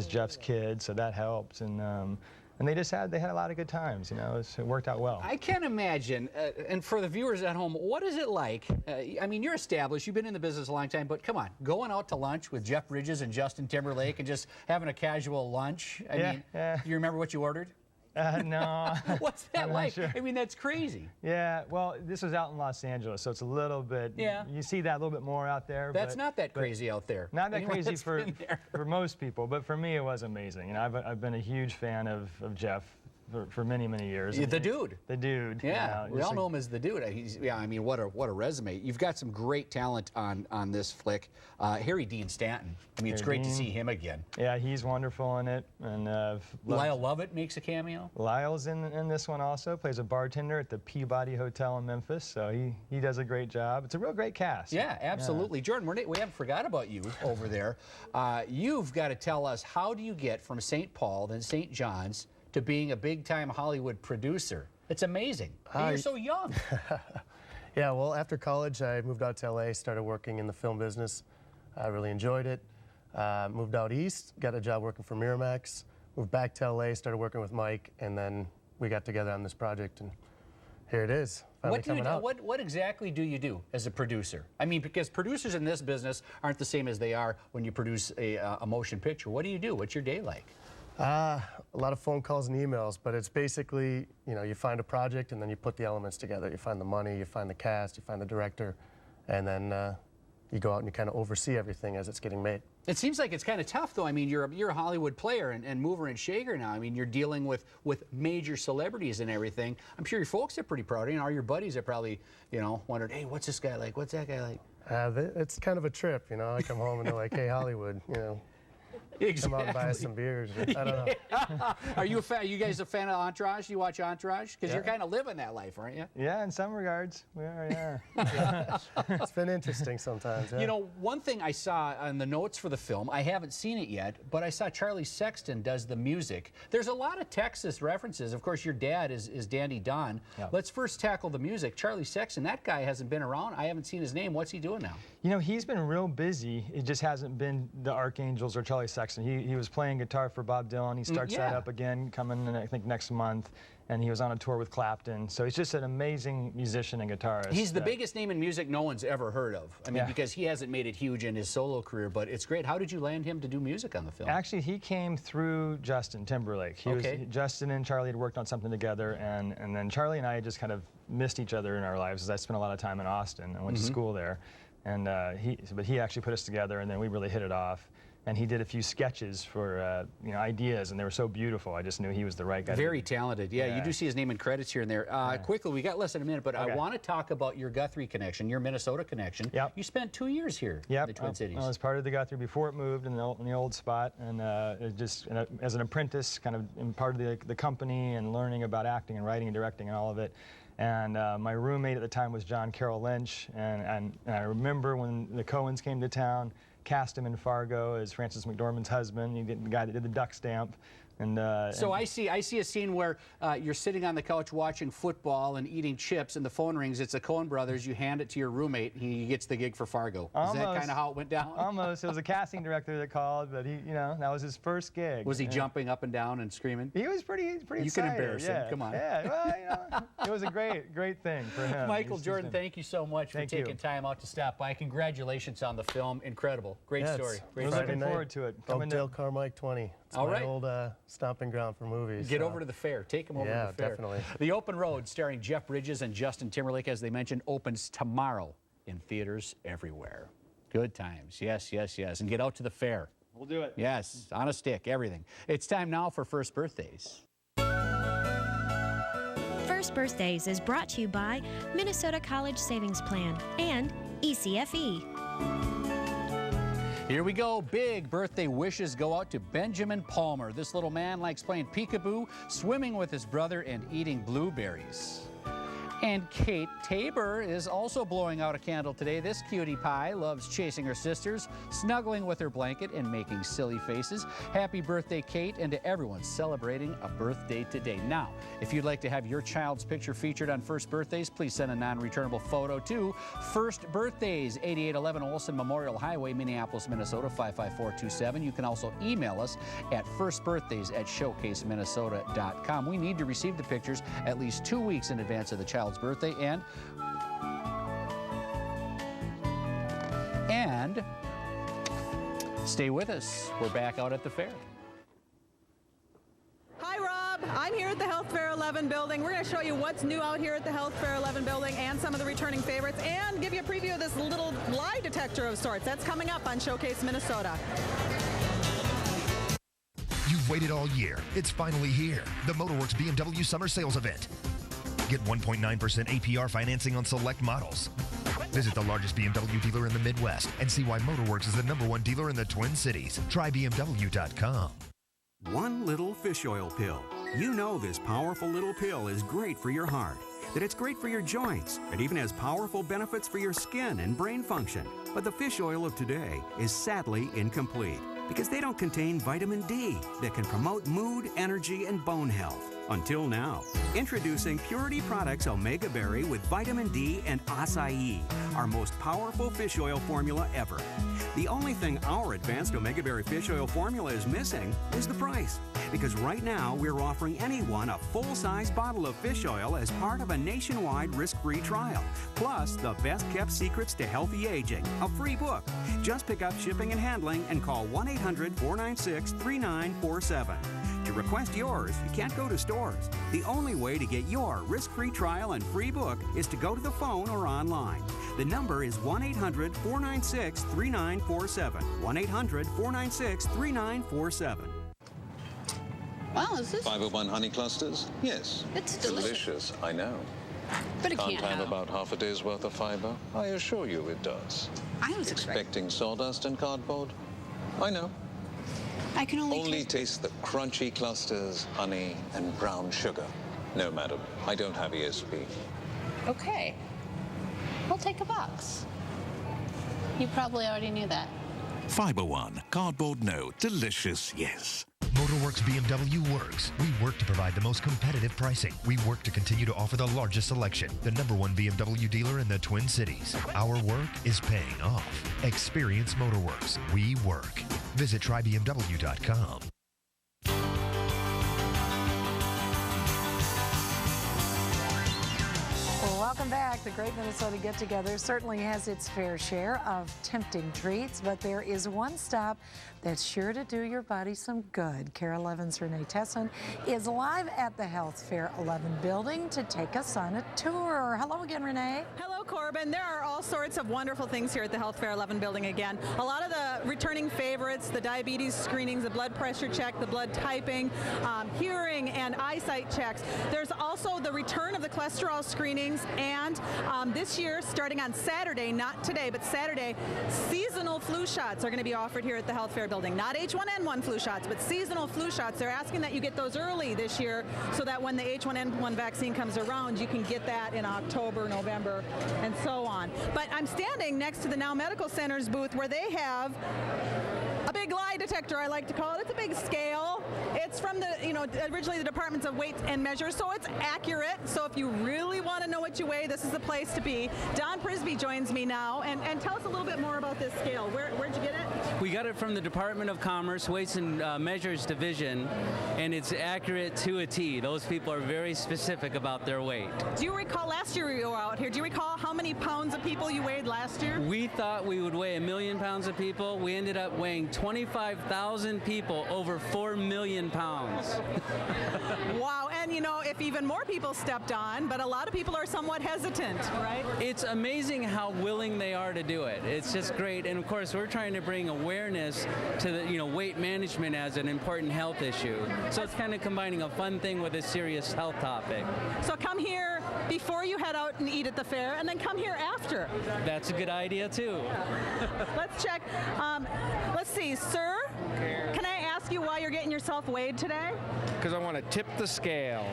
Jeff's kid, so that helped, and they had a lot of good times, it worked out well. I can't imagine, and for the viewers at home, what is it like? I mean, you're established, you've been in the business a long time, but come on, going out to lunch with Jeff Bridges and Justin Timberlake and just having a casual lunch. I mean, do you remember what you ordered? No. What's that like? Sure. I mean, that's crazy. Yeah, well, this was out in Los Angeles, so it's a little bit, you see that a little bit more out there. That's not that crazy out there. Not that crazy for most people, but for me it was amazing. I've been a huge fan of Jeff for many, many years. The dude. The dude. Yeah, we all know him as the dude. I mean, what a resume. You've got some great talent on this flick. Harry Dean Stanton. I mean, it's great to see him again. Yeah, he's wonderful in it. And Lyle Lovett makes a cameo. Lyle's in this one also. Plays a bartender at the Peabody Hotel in Memphis. So he does a great job. It's a real great cast. Yeah, absolutely. Yeah. Jordan, we haven't forgot about you over there. You've got to tell us, how do you get from St. Paul, then St. John's, to being a big-time Hollywood producer? It's amazing. And you're so young. Yeah, well, after college, I moved out to LA, started working in the film business. I really enjoyed it. Moved out east, got a job working for Miramax. Moved back to LA, started working with Mike, and then we got together on this project, and here it is. What exactly do you do as a producer? I mean, because producers in this business aren't the same as they are when you produce a motion picture. What do you do? What's your day like? A lot of phone calls and emails, but it's basically, you find a project and then you put the elements together. You find the money, you find the cast, you find the director, and then you go out and you kind of oversee everything as it's getting made. It seems like it's kind of tough, though. I mean, you're a Hollywood player and mover and shaker now. I mean, you're dealing with major celebrities and everything. I'm sure your folks are pretty proud of you, and all your buddies are probably, wondered, hey, what's this guy like? What's that guy like? It's kind of a trip, I come home and they're like, hey, Hollywood, Exactly. Come out and buy us some beers. I don't know. Are you guys a fan of Entourage? Do you watch Entourage? Because you're kind of living that life, aren't you? Yeah, in some regards. We are, yeah. It's been interesting sometimes. Yeah. One thing I saw on the notes for the film, I haven't seen it yet, but I saw Charlie Sexton does the music. There's a lot of Texas references. Of course, your dad is Dandy Don. Yeah. Let's first tackle the music. Charlie Sexton, that guy hasn't been around. I haven't seen his name. What's he doing now? He's been real busy. It just hasn't been the Archangels or Charlie Sexton. He was playing guitar for Bob Dylan. He starts that up again coming in, I think, next month. And he was on a tour with Clapton. So he's just an amazing musician and guitarist. He's the biggest name in music no one's ever heard of. I mean, because he hasn't made it huge in his solo career, but it's great. How did you land him to do music on the film? Actually, he came through Justin Timberlake. Justin and Charlie had worked on something together, and then Charlie and I just kind of missed each other in our lives, as I spent a lot of time in Austin and went to school there. And but he actually put us together, and then we really hit it off. And he did a few sketches for ideas, and they were so beautiful. I just knew he was the right guy. Very talented. Yeah, you do see his name in credits here and there. Quickly, we got less than a minute, but I want to talk about your Guthrie connection, your Minnesota connection. Yep. You spent 2 years here in the Twin Cities. I was part of the Guthrie before it moved in the old spot, and as an apprentice, kind of part of the company and learning about acting and writing and directing and all of it. And my roommate at the time was John Carroll Lynch, and I remember when the Coens came to town, cast him in Fargo as Frances McDormand's husband, the guy that did the duck stamp. And so I see a scene where you're sitting on the couch watching football and eating chips, and the phone rings. It's the Coen brothers. You hand it to your roommate, and he gets the gig for Fargo. Is that kind of how it went down? Almost. It was a casting director that called, but that was his first gig. Was he jumping up and down and screaming? He was pretty excited. You can embarrass him. Come on. Yeah. Well, it was a great thing for him. Michael Jordan, thank you so much for taking time out to stop by. Congratulations on the film. Incredible. Great story. We're looking forward to it. Oakdale Carmike 20. It's my old stomping ground for movies. Get over to the fair. Take them over to the fair. Yeah, definitely. The Open Road, starring Jeff Bridges and Justin Timberlake, as they mentioned, opens tomorrow in theaters everywhere. Good times. Yes, yes, yes. And get out to the fair. We'll do it. Yes, on a stick, everything. It's time now for First Birthdays. First Birthdays is brought to you by Minnesota College Savings Plan and ECFE. Here we go. Big birthday wishes go out to Benjamin Palmer. This little man likes playing peekaboo, swimming with his brother, and eating blueberries. And Kate Tabor is also blowing out a candle today. This cutie pie loves chasing her sisters, snuggling with her blanket, and making silly faces. Happy birthday, Kate, and to everyone celebrating a birthday today. Now, if you'd like to have your child's picture featured on First Birthdays, please send a non-returnable photo to First Birthdays, 8811 Olson Memorial Highway, Minneapolis, Minnesota, 55427. You can also email us at firstbirthdays@showcaseminnesota.com. We need to receive the pictures at least 2 weeks in advance of the child's birthday, and stay with us. We're back out at the fair. Hi, Rob. I'm here at the Health Fair 11 building. We're going to show you what's new out here at the Health Fair 11 building and some of the returning favorites, and give you a preview of this little lie detector of sorts. That's coming up on Showcase Minnesota. You've waited all year. It's finally here. The Motorworks BMW Summer Sales Event. Get 1.9% APR financing on select models. Visit the largest BMW dealer in the Midwest and see why Motorworks is the #1 dealer in the Twin Cities. Try BMW.com. One little fish oil pill. You know this powerful little pill is great for your heart, that it's great for your joints. It even has powerful benefits for your skin and brain function. But the fish oil of today is sadly incomplete because they don't contain vitamin D that can promote mood, energy, and bone health. Until now. Introducing Purity Products Omega Berry with vitamin D and acai, our most powerful fish oil formula ever. The only thing our advanced Omega Berry fish oil formula is missing is the price. Because right now we're offering anyone a full-size bottle of fish oil as part of a nationwide risk-free trial. Plus, the best kept secrets to healthy aging, a free book. Just pick up shipping and handling and call 1-800-496-3947. To request yours, you can't go to stores. The only way to get your risk-free trial and free book is to go to the phone or online. The number is 1-800-496-3947. 1-800-496-3947. Wow, is this 501 honey clusters? Yes. It's delicious. Delicious, I know. But it can't have have. about half a day's worth of fiber? I assure you it does. I was Expecting sawdust and cardboard? I know. I can only taste the crunchy clusters, honey, and brown sugar. No, madam, I don't have ESP. Okay. We'll take a box. You probably already knew that. Fiber One. Cardboard no. Delicious yes. Motorworks BMW works. We work to provide the most competitive pricing. We work to continue to offer the largest selection. The #1 BMW dealer in the Twin Cities. Our work is paying off. Experience Motorworks. We work. Visit trybmw.com. Welcome back. The Great Minnesota Get-Together certainly has its fair share of tempting treats, but there is one stop that's sure to do your body some good. KARE 11's Renee Tesson is live at the Health Fair 11 building to take us on a tour. Hello again, Renee. Hello, Corbin. There are all sorts of wonderful things here at the Health Fair 11 building again. A lot of the returning favorites, the diabetes screenings, the blood pressure check, the blood typing, hearing and eyesight checks. There's also the return of the cholesterol screenings, and this year, starting on Saturday, not today, but Saturday, seasonal flu shots are going to be offered here at the Health Fair building. Not H1N1 flu shots, but seasonal flu shots. They're asking that you get those early this year so that when the H1N1 vaccine comes around, you can get that in October, November, and so on. But I'm standing next to the Now Medical Center's booth where they have a big lie detector, I like to call it. It's a big scale. It's from the, originally the Departments of Weights and Measures, so it's accurate. So if you really want to know what you weigh, this is the place to be. Don Prisby joins me now, and tell us a little bit more about this scale. Where'd you get it? We got it from the Department of Commerce Weights and Measures Division, and it's accurate to a T. Those people are very specific about their weight. Do you recall last year you were out here? Do you recall how many pounds of people you weighed last year? We thought we would weigh 1 million pounds of people. We ended up weighing 25,000 people, over 4 million pounds. Wow, and if even more people stepped on, but a lot of people are somewhat hesitant, right? It's amazing how willing they are to do it. It's just great, and of course we're trying to bring awareness to the weight management as an important health issue. So it's kind of combining a fun thing with a serious health topic. So come here before you head out and eat at the fair, and then come here after. That's a good idea too. Let's check. Let's see, sir, can I ask you why you're getting yourself weighed today? Because I want to tip the scale.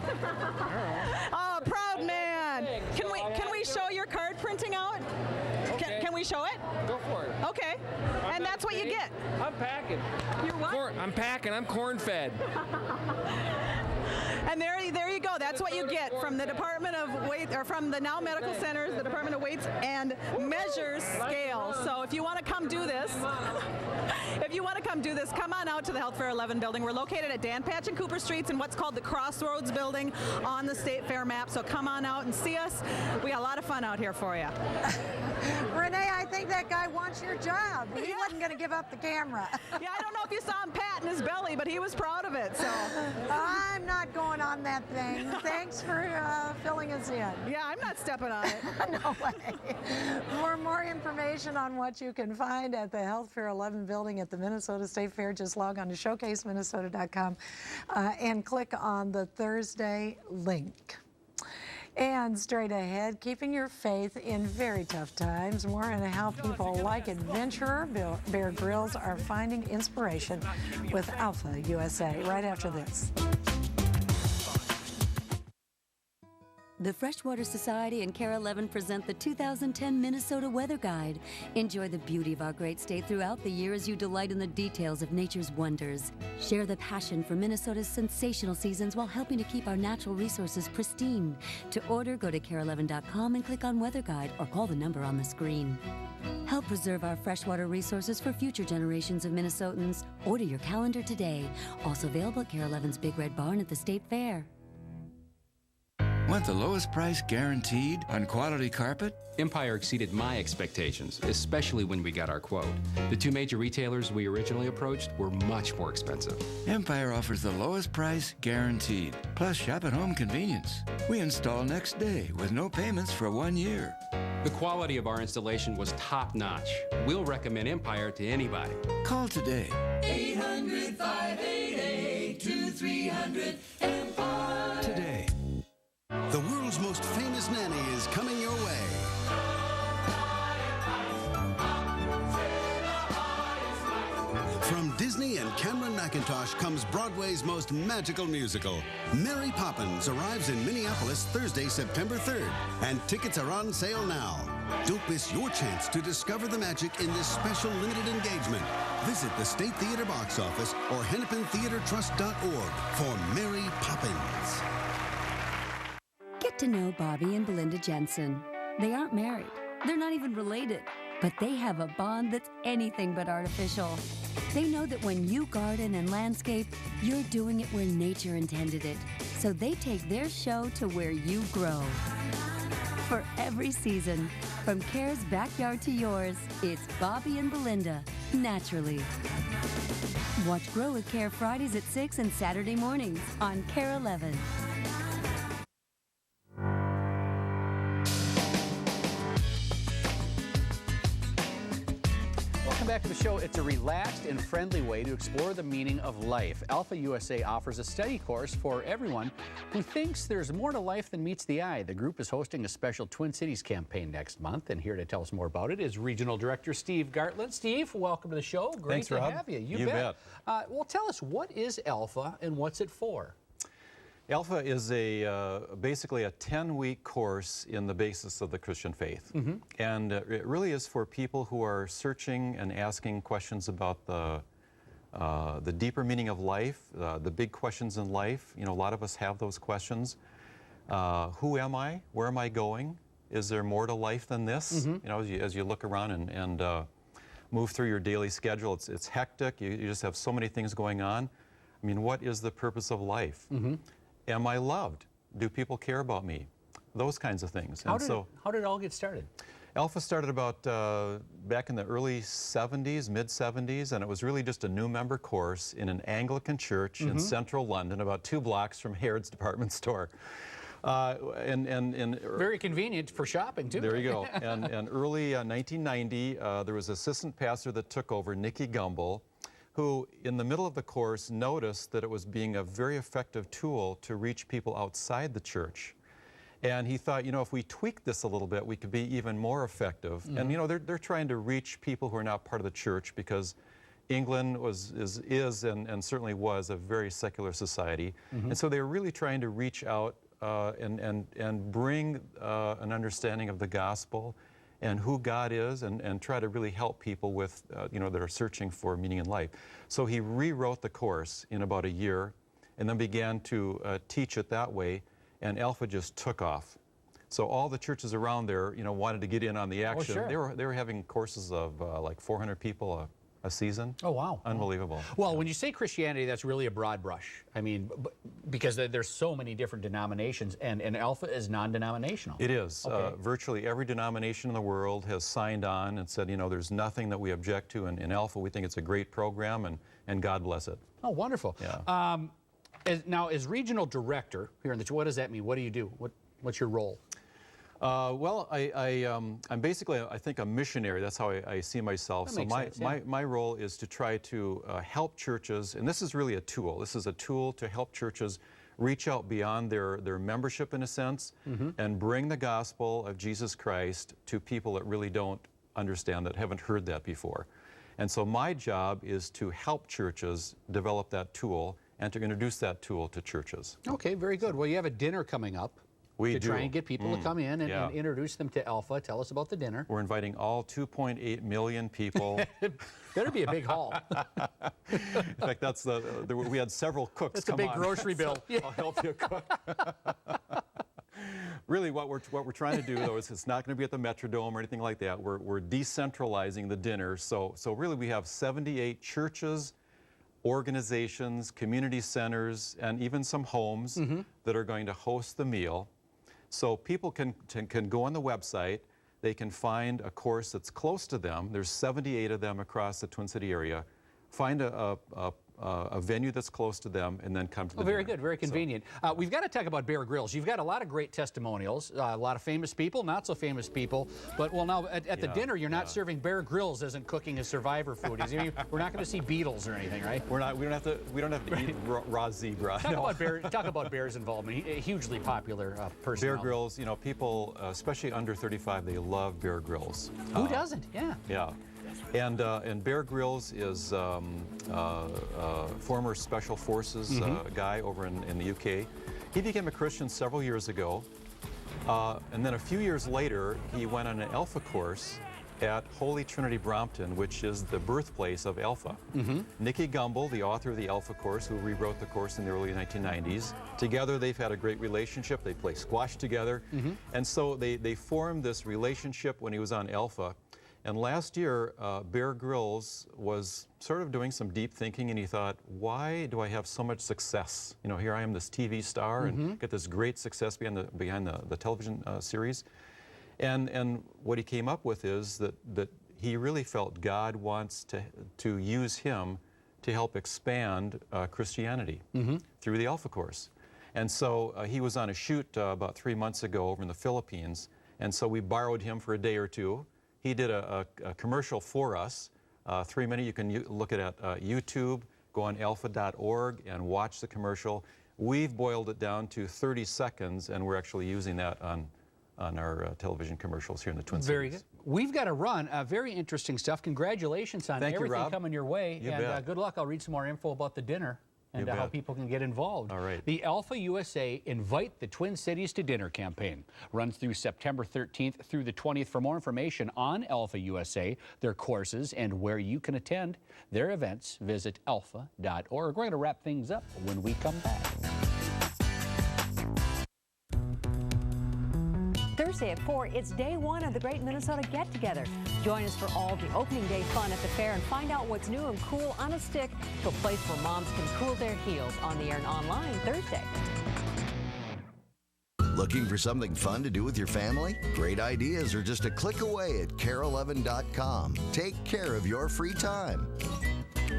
Oh, proud man. Can we show your card printing out? Okay. Can we show it? Go for it. Okay. And that's what you get. I'm packing. You're what? I'm packing. I'm corn-fed. And there you go. That's what you get from the Department of Weight, or from the Now Medical Centers, the Department of Weights and Measures scale. So if you want to come do this, come on out to the Health Fair 11 building. We're located at Dan Patch and Cooper Streets in what's called the Crossroads building on the State Fair map. So come on out and see us. We got a lot of fun out here for you. Renee, I think that guy wants your job. He wasn't going to give up the camera. Yeah, I don't know if you saw him patting his belly, but he was proud of it. So I'm not going on that thing. Thanks for filling us in. Yeah, I'm not stepping on it. No way. For more information on what you can find at the Health Fair 11 building at the Minnesota State Fair, just log on to showcaseminnesota.com and click on the Thursday link. And straight ahead, keeping your faith in very tough times. More on how people like adventurer Bear Grylls are finding inspiration with Alpha USA right after this. The Freshwater Society and KARE 11 present the 2010 Minnesota Weather Guide. Enjoy the beauty of our great state throughout the year as you delight in the details of nature's wonders. Share the passion for Minnesota's sensational seasons while helping to keep our natural resources pristine. To order, go to KARE11.com and click on Weather Guide or call the number on the screen. Help preserve our freshwater resources for future generations of Minnesotans. Order your calendar today. Also available at KARE 11's Big Red Barn at the State Fair. Want the lowest price guaranteed on quality carpet? Empire exceeded my expectations, especially when we got our quote. The two major retailers we originally approached were much more expensive. Empire offers the lowest price guaranteed, plus shop at home convenience. We install next day with no payments for 1 year. The quality of our installation was top-notch. We'll recommend Empire to anybody. Call today. 800-588-2300 Empire. Today. The world's most famous nanny is coming your way. From Disney and Cameron McIntosh comes Broadway's most magical musical. Mary Poppins arrives in Minneapolis Thursday, September 3rd, and tickets are on sale now. Don't miss your chance to discover the magic in this special limited engagement. Visit the State Theater box office or hennepintheatertrust.org for Mary Poppins. Get to know Bobby and Belinda Jensen. They aren't married. They're not even related. But they have a bond that's anything but artificial. They know that when you garden and landscape, you're doing it where nature intended it. So they take their show to where you grow. For every season, from KARE's backyard to yours, it's Bobby and Belinda, naturally. Watch Grow with KARE Fridays at 6 and Saturday mornings on KARE 11. Welcome back to the show. It's a relaxed and friendly way to explore the meaning of life. Alpha USA offers a study course for everyone who thinks there's more to life than meets the eye. The group is hosting a special Twin Cities campaign next month, and here to tell us more about it is Regional Director Steve Gartland. Steve, welcome to the show. Great Thanks, to Rob. have you. You bet. Well, tell us, what is Alpha and what's it for? Alpha is basically a 10-week course in the basis of the Christian faith. And it really is for people who are searching and asking questions about the the deeper meaning of life, the big questions in life. You know, a lot of us have those questions. Who am I? Where am I going? Is there more to life than this? You know, as you look around and move through your daily schedule, it's hectic. You just have so many things going on. I mean, what is the purpose of life? Am I loved? Do people care about me? Those kinds of things. How did it all get started? Alpha started about back in the early 70s, mid-70s, and it was really just a new member course in an Anglican church in central London, about 2 blocks from Harrods department store. Very convenient for shopping, too. There you go. And early 1990, there was an assistant pastor that took over, Nicky Gumbel, who in the middle of the course noticed that it was being a very effective tool to reach people outside the church. And he thought, you know, if we tweak this a little bit, we could be even more effective. And, you know, they're trying to reach people who are not part of the church because England is and certainly was a very secular society. And so they were really trying to reach out and bring an understanding of the gospel and who God is and try to really help people with, you know, that are searching for meaning in life. So he rewrote the course in about a year and then began to teach it that way. And Alpha just took off. So all the churches around there, you know, wanted to get in on the action. Oh, sure. They were having courses of like 400 people a season. Oh, wow. Unbelievable. Well, when you say Christianity, that's really a broad brush. I mean, because there's so many different denominations, and Alpha is non-denominational. It is. Virtually every denomination in the world has signed on and said, you know, there's nothing that we object to in Alpha. We think it's a great program, and God bless it. Oh, wonderful. Yeah. Now, as regional director here in the, what does that mean? What do you do? What's your role? Well, I'm basically, I think, a missionary. That's how I see myself. That makes sense, yeah. My role is to try to help churches, and this is really a tool. This is a tool to help churches reach out beyond their membership, in a sense, and bring the gospel of Jesus Christ to people that really don't understand, that haven't heard that before. And so my job is to help churches develop that tool and to introduce that tool to churches. Okay, very good. Well, you have a dinner coming up. We to do. Try and get people to come in and introduce them to Alpha. Tell us about the dinner. We're inviting all 2.8 million people. Better be a big hall. In fact, that's we had several cooks come on. That's a big grocery bill. So I'll help you cook. Really, what we're trying to do, though, is it's not going to be at the Metrodome or anything like that. We're decentralizing the dinner. So really, we have 78 churches, organizations, community centers, and even some homes that are going to host the meal. So people can go on the website. They can find a course that's close to them. There's 78 of them across the Twin City area. Find a venue that's close to them, and then come to the very dinner. good, very convenient. We've got to talk about Bear Grylls. You've got a lot of great testimonials, a lot of famous people, not so famous people. But well, now at the dinner, you're not serving Bear Grylls isn't cooking as Survivor food. We're not going to see beetles or anything, right? We're not. We don't have to eat raw zebra. Talk about Bear's involvement. A hugely popular person. Bear Grylls. You know, people, especially under 35, they love Bear Grylls. Who doesn't? Yeah. Yeah. And Bear Grylls is former Special Forces guy over in the UK. He became a Christian several years ago, and then a few years later, he went on an Alpha course at Holy Trinity Brompton, which is the birthplace of Alpha. Nicky Gumbel, the author of the Alpha course, who rewrote the course in the early 1990s, together they've had a great relationship. They play squash together, and so they formed this relationship when he was on Alpha. And last year, Bear Grylls was sort of doing some deep thinking, and he thought, why do I have so much success? You know, here I am, this TV star, and get this great success behind the television series. And what he came up with is that he really felt God wants to use him to help expand Christianity through the Alpha course. And so he was on a shoot about 3 months ago over in the Philippines, and so we borrowed him for a day or two. He did a commercial for us, 3 minutes. You can look at it at YouTube, go on alpha.org and watch the commercial. We've boiled it down to 30 seconds, and we're actually using that on our television commercials here in the Twin Cities. Very good. We've got to run. Very interesting stuff. Congratulations on everything coming your way. You and bet. Good luck. I'll read some more info about the dinner and how people can get involved. All right. The Alpha USA Invite the Twin Cities to Dinner campaign runs through September 13th through the 20th. For more information on Alpha USA, their courses, and where you can attend their events, visit alpha.org. We're going to wrap things up when we come back. Thursday at 4, it's day one of the Great Minnesota Get-Together. Join us for all the opening day fun at the fair and find out what's new and cool on a stick to a place where moms can cool their heels on the air and online Thursday. Looking for something fun to do with your family? Great ideas are just a click away at KARE11.com. Take care of your free time.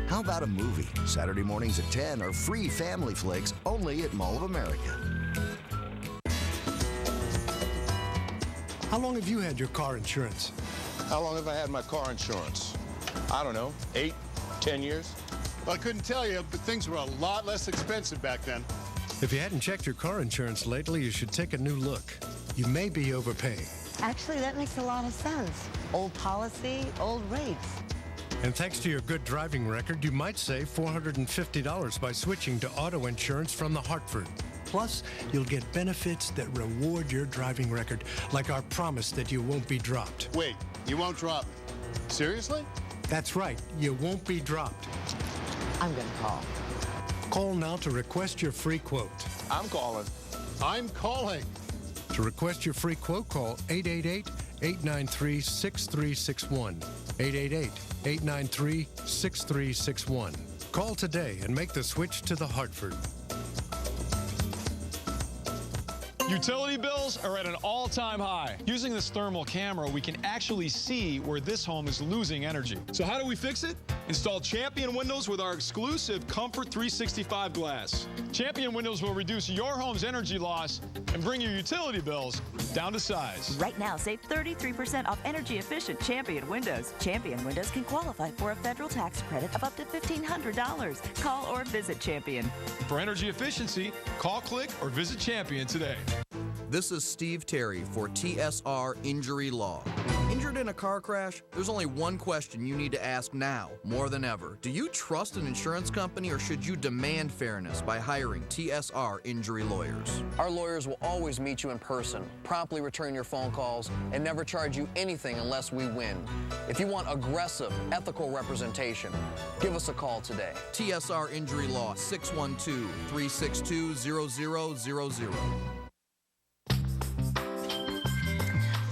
How about a movie? Saturday mornings at 10 are free family flicks only at Mall of America. How long have you had your car insurance? How long have I had my car insurance? I don't know, 8, 10 years? Well, I couldn't tell you, but things were a lot less expensive back then. If you hadn't checked your car insurance lately, you should take a new look. You may be overpaying. Actually, that makes a lot of sense. Old policy, old rates. And thanks to your good driving record, you might save $450 by switching to auto insurance from the Hartford. Plus, you'll get benefits that reward your driving record, like our promise that you won't be dropped. Wait, you won't drop me? Seriously? That's right, you won't be dropped. I'm going to call. Call now to request your free quote. I'm calling. I'm calling. To request your free quote, call 888-893-6361. 888-893-6361. Call today and make the switch to the Hartford. Utility bills are at an all-time high. Using this thermal camera, we can actually see where this home is losing energy. So how do we fix it? Install Champion windows with our exclusive Comfort 365 glass. Champion windows will reduce your home's energy loss and bring your utility bills down to size. Right now, save 33% off energy-efficient Champion windows. Champion windows can qualify for a federal tax credit of up to $1,500. Call or visit Champion. For energy efficiency, call, click, or visit Champion today. This is Steve Terry for TSR Injury Law. Injured in a car crash? There's only one question you need to ask now, more than ever. Do you trust an insurance company, or should you demand fairness by hiring TSR Injury Lawyers? Our lawyers will always meet you in person, promptly return your phone calls, and never charge you anything unless we win. If you want aggressive, ethical representation, give us a call today. TSR Injury Law, 612-362-0000.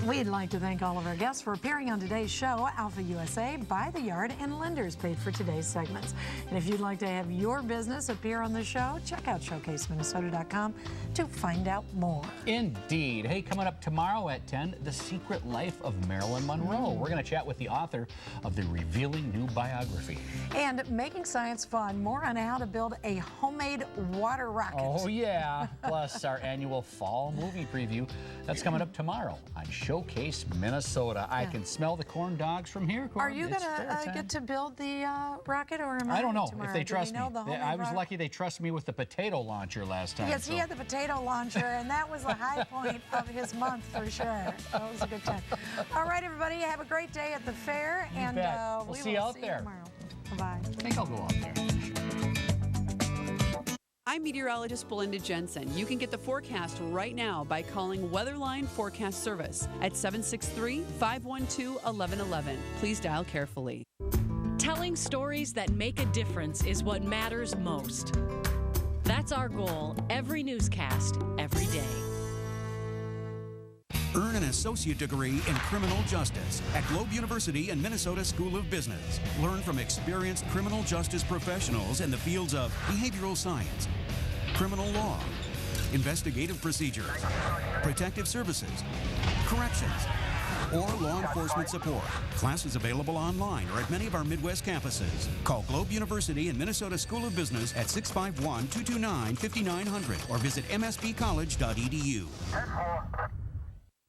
We'd like to thank all of our guests for appearing on today's show. Alpha USA, By the Yard, and Lenders paid for today's segments. And if you'd like to have your business appear on the show, check out showcaseminnesota.com to find out more. Indeed. Hey, coming up tomorrow at 10, The Secret Life of Marilyn Monroe. We're going to chat with the author of the revealing new biography. And Making Science Fun, more on how to build a homemade water rocket. Oh, yeah. Plus our annual fall movie preview. That's coming up tomorrow on Showcase Minnesota. Yeah. I can smell the corn dogs from here. Are you going to get to build the rocket, or am I don't know tomorrow? if they trust me. I was rocket? lucky they trusted me with the potato launcher last time. Yes, he had the potato launcher, and that was the high point of his month for sure. So it was a good time. All right, everybody, have a great day at the fair, and we'll see you out there tomorrow. Bye-bye. I think I'll go out there. I'm meteorologist Belinda Jensen. You can get the forecast right now by calling Weatherline Forecast Service at 763-512-1111. Please dial carefully. Telling stories that make a difference is what matters most. That's our goal every newscast, every day. Earn an associate degree in criminal justice at Globe University and Minnesota School of Business. Learn from experienced criminal justice professionals in the fields of behavioral science, criminal law, investigative procedures, protective services, corrections, or law enforcement support. Classes available online or at many of our Midwest campuses. Call Globe University and Minnesota School of Business at 651-229-5900 or visit msbcollege.edu.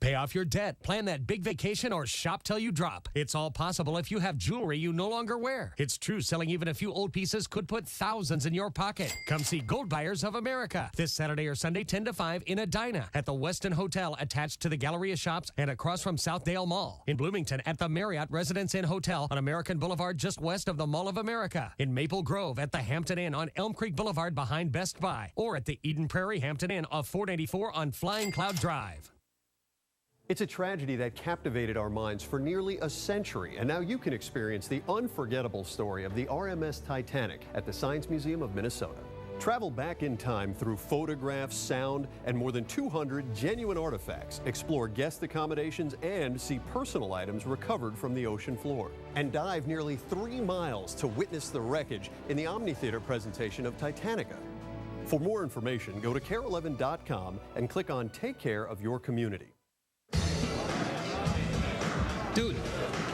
Pay off your debt, plan that big vacation, or shop till you drop. It's all possible if you have jewelry you no longer wear. It's true, selling even a few old pieces could put thousands in your pocket. Come see Gold Buyers of America this Saturday or Sunday 10 to 5 in Edina at the Westin Hotel attached to the Galleria Shops and across from Southdale Mall. In Bloomington at the Marriott Residence Inn Hotel on American Boulevard just west of the Mall of America. In Maple Grove at the Hampton Inn on Elm Creek Boulevard behind Best Buy. Or at the Eden Prairie Hampton Inn off 494 on Flying Cloud Drive. It's a tragedy that captivated our minds for nearly a century, and now you can experience the unforgettable story of the RMS Titanic at the Science Museum of Minnesota. Travel back in time through photographs, sound, and more than 200 genuine artifacts. Explore guest accommodations and see personal items recovered from the ocean floor. And dive nearly 3 miles to witness the wreckage in the Omni Theater presentation of Titanica. For more information, go to KARE11.com and click on Take Care of Your Community. Dude,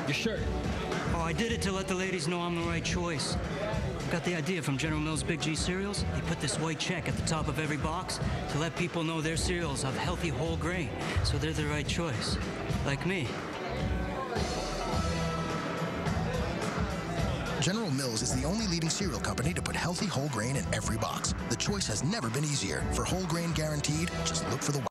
your shirt. Oh, I did it to let the ladies know I'm the right choice. Got the idea from General Mills Big G cereals. They put this white check at the top of every box to let people know their cereals have healthy whole grain, so they're the right choice. Like me. General Mills is the only leading cereal company to put healthy whole grain in every box. The choice has never been easier. For whole grain guaranteed, just look for the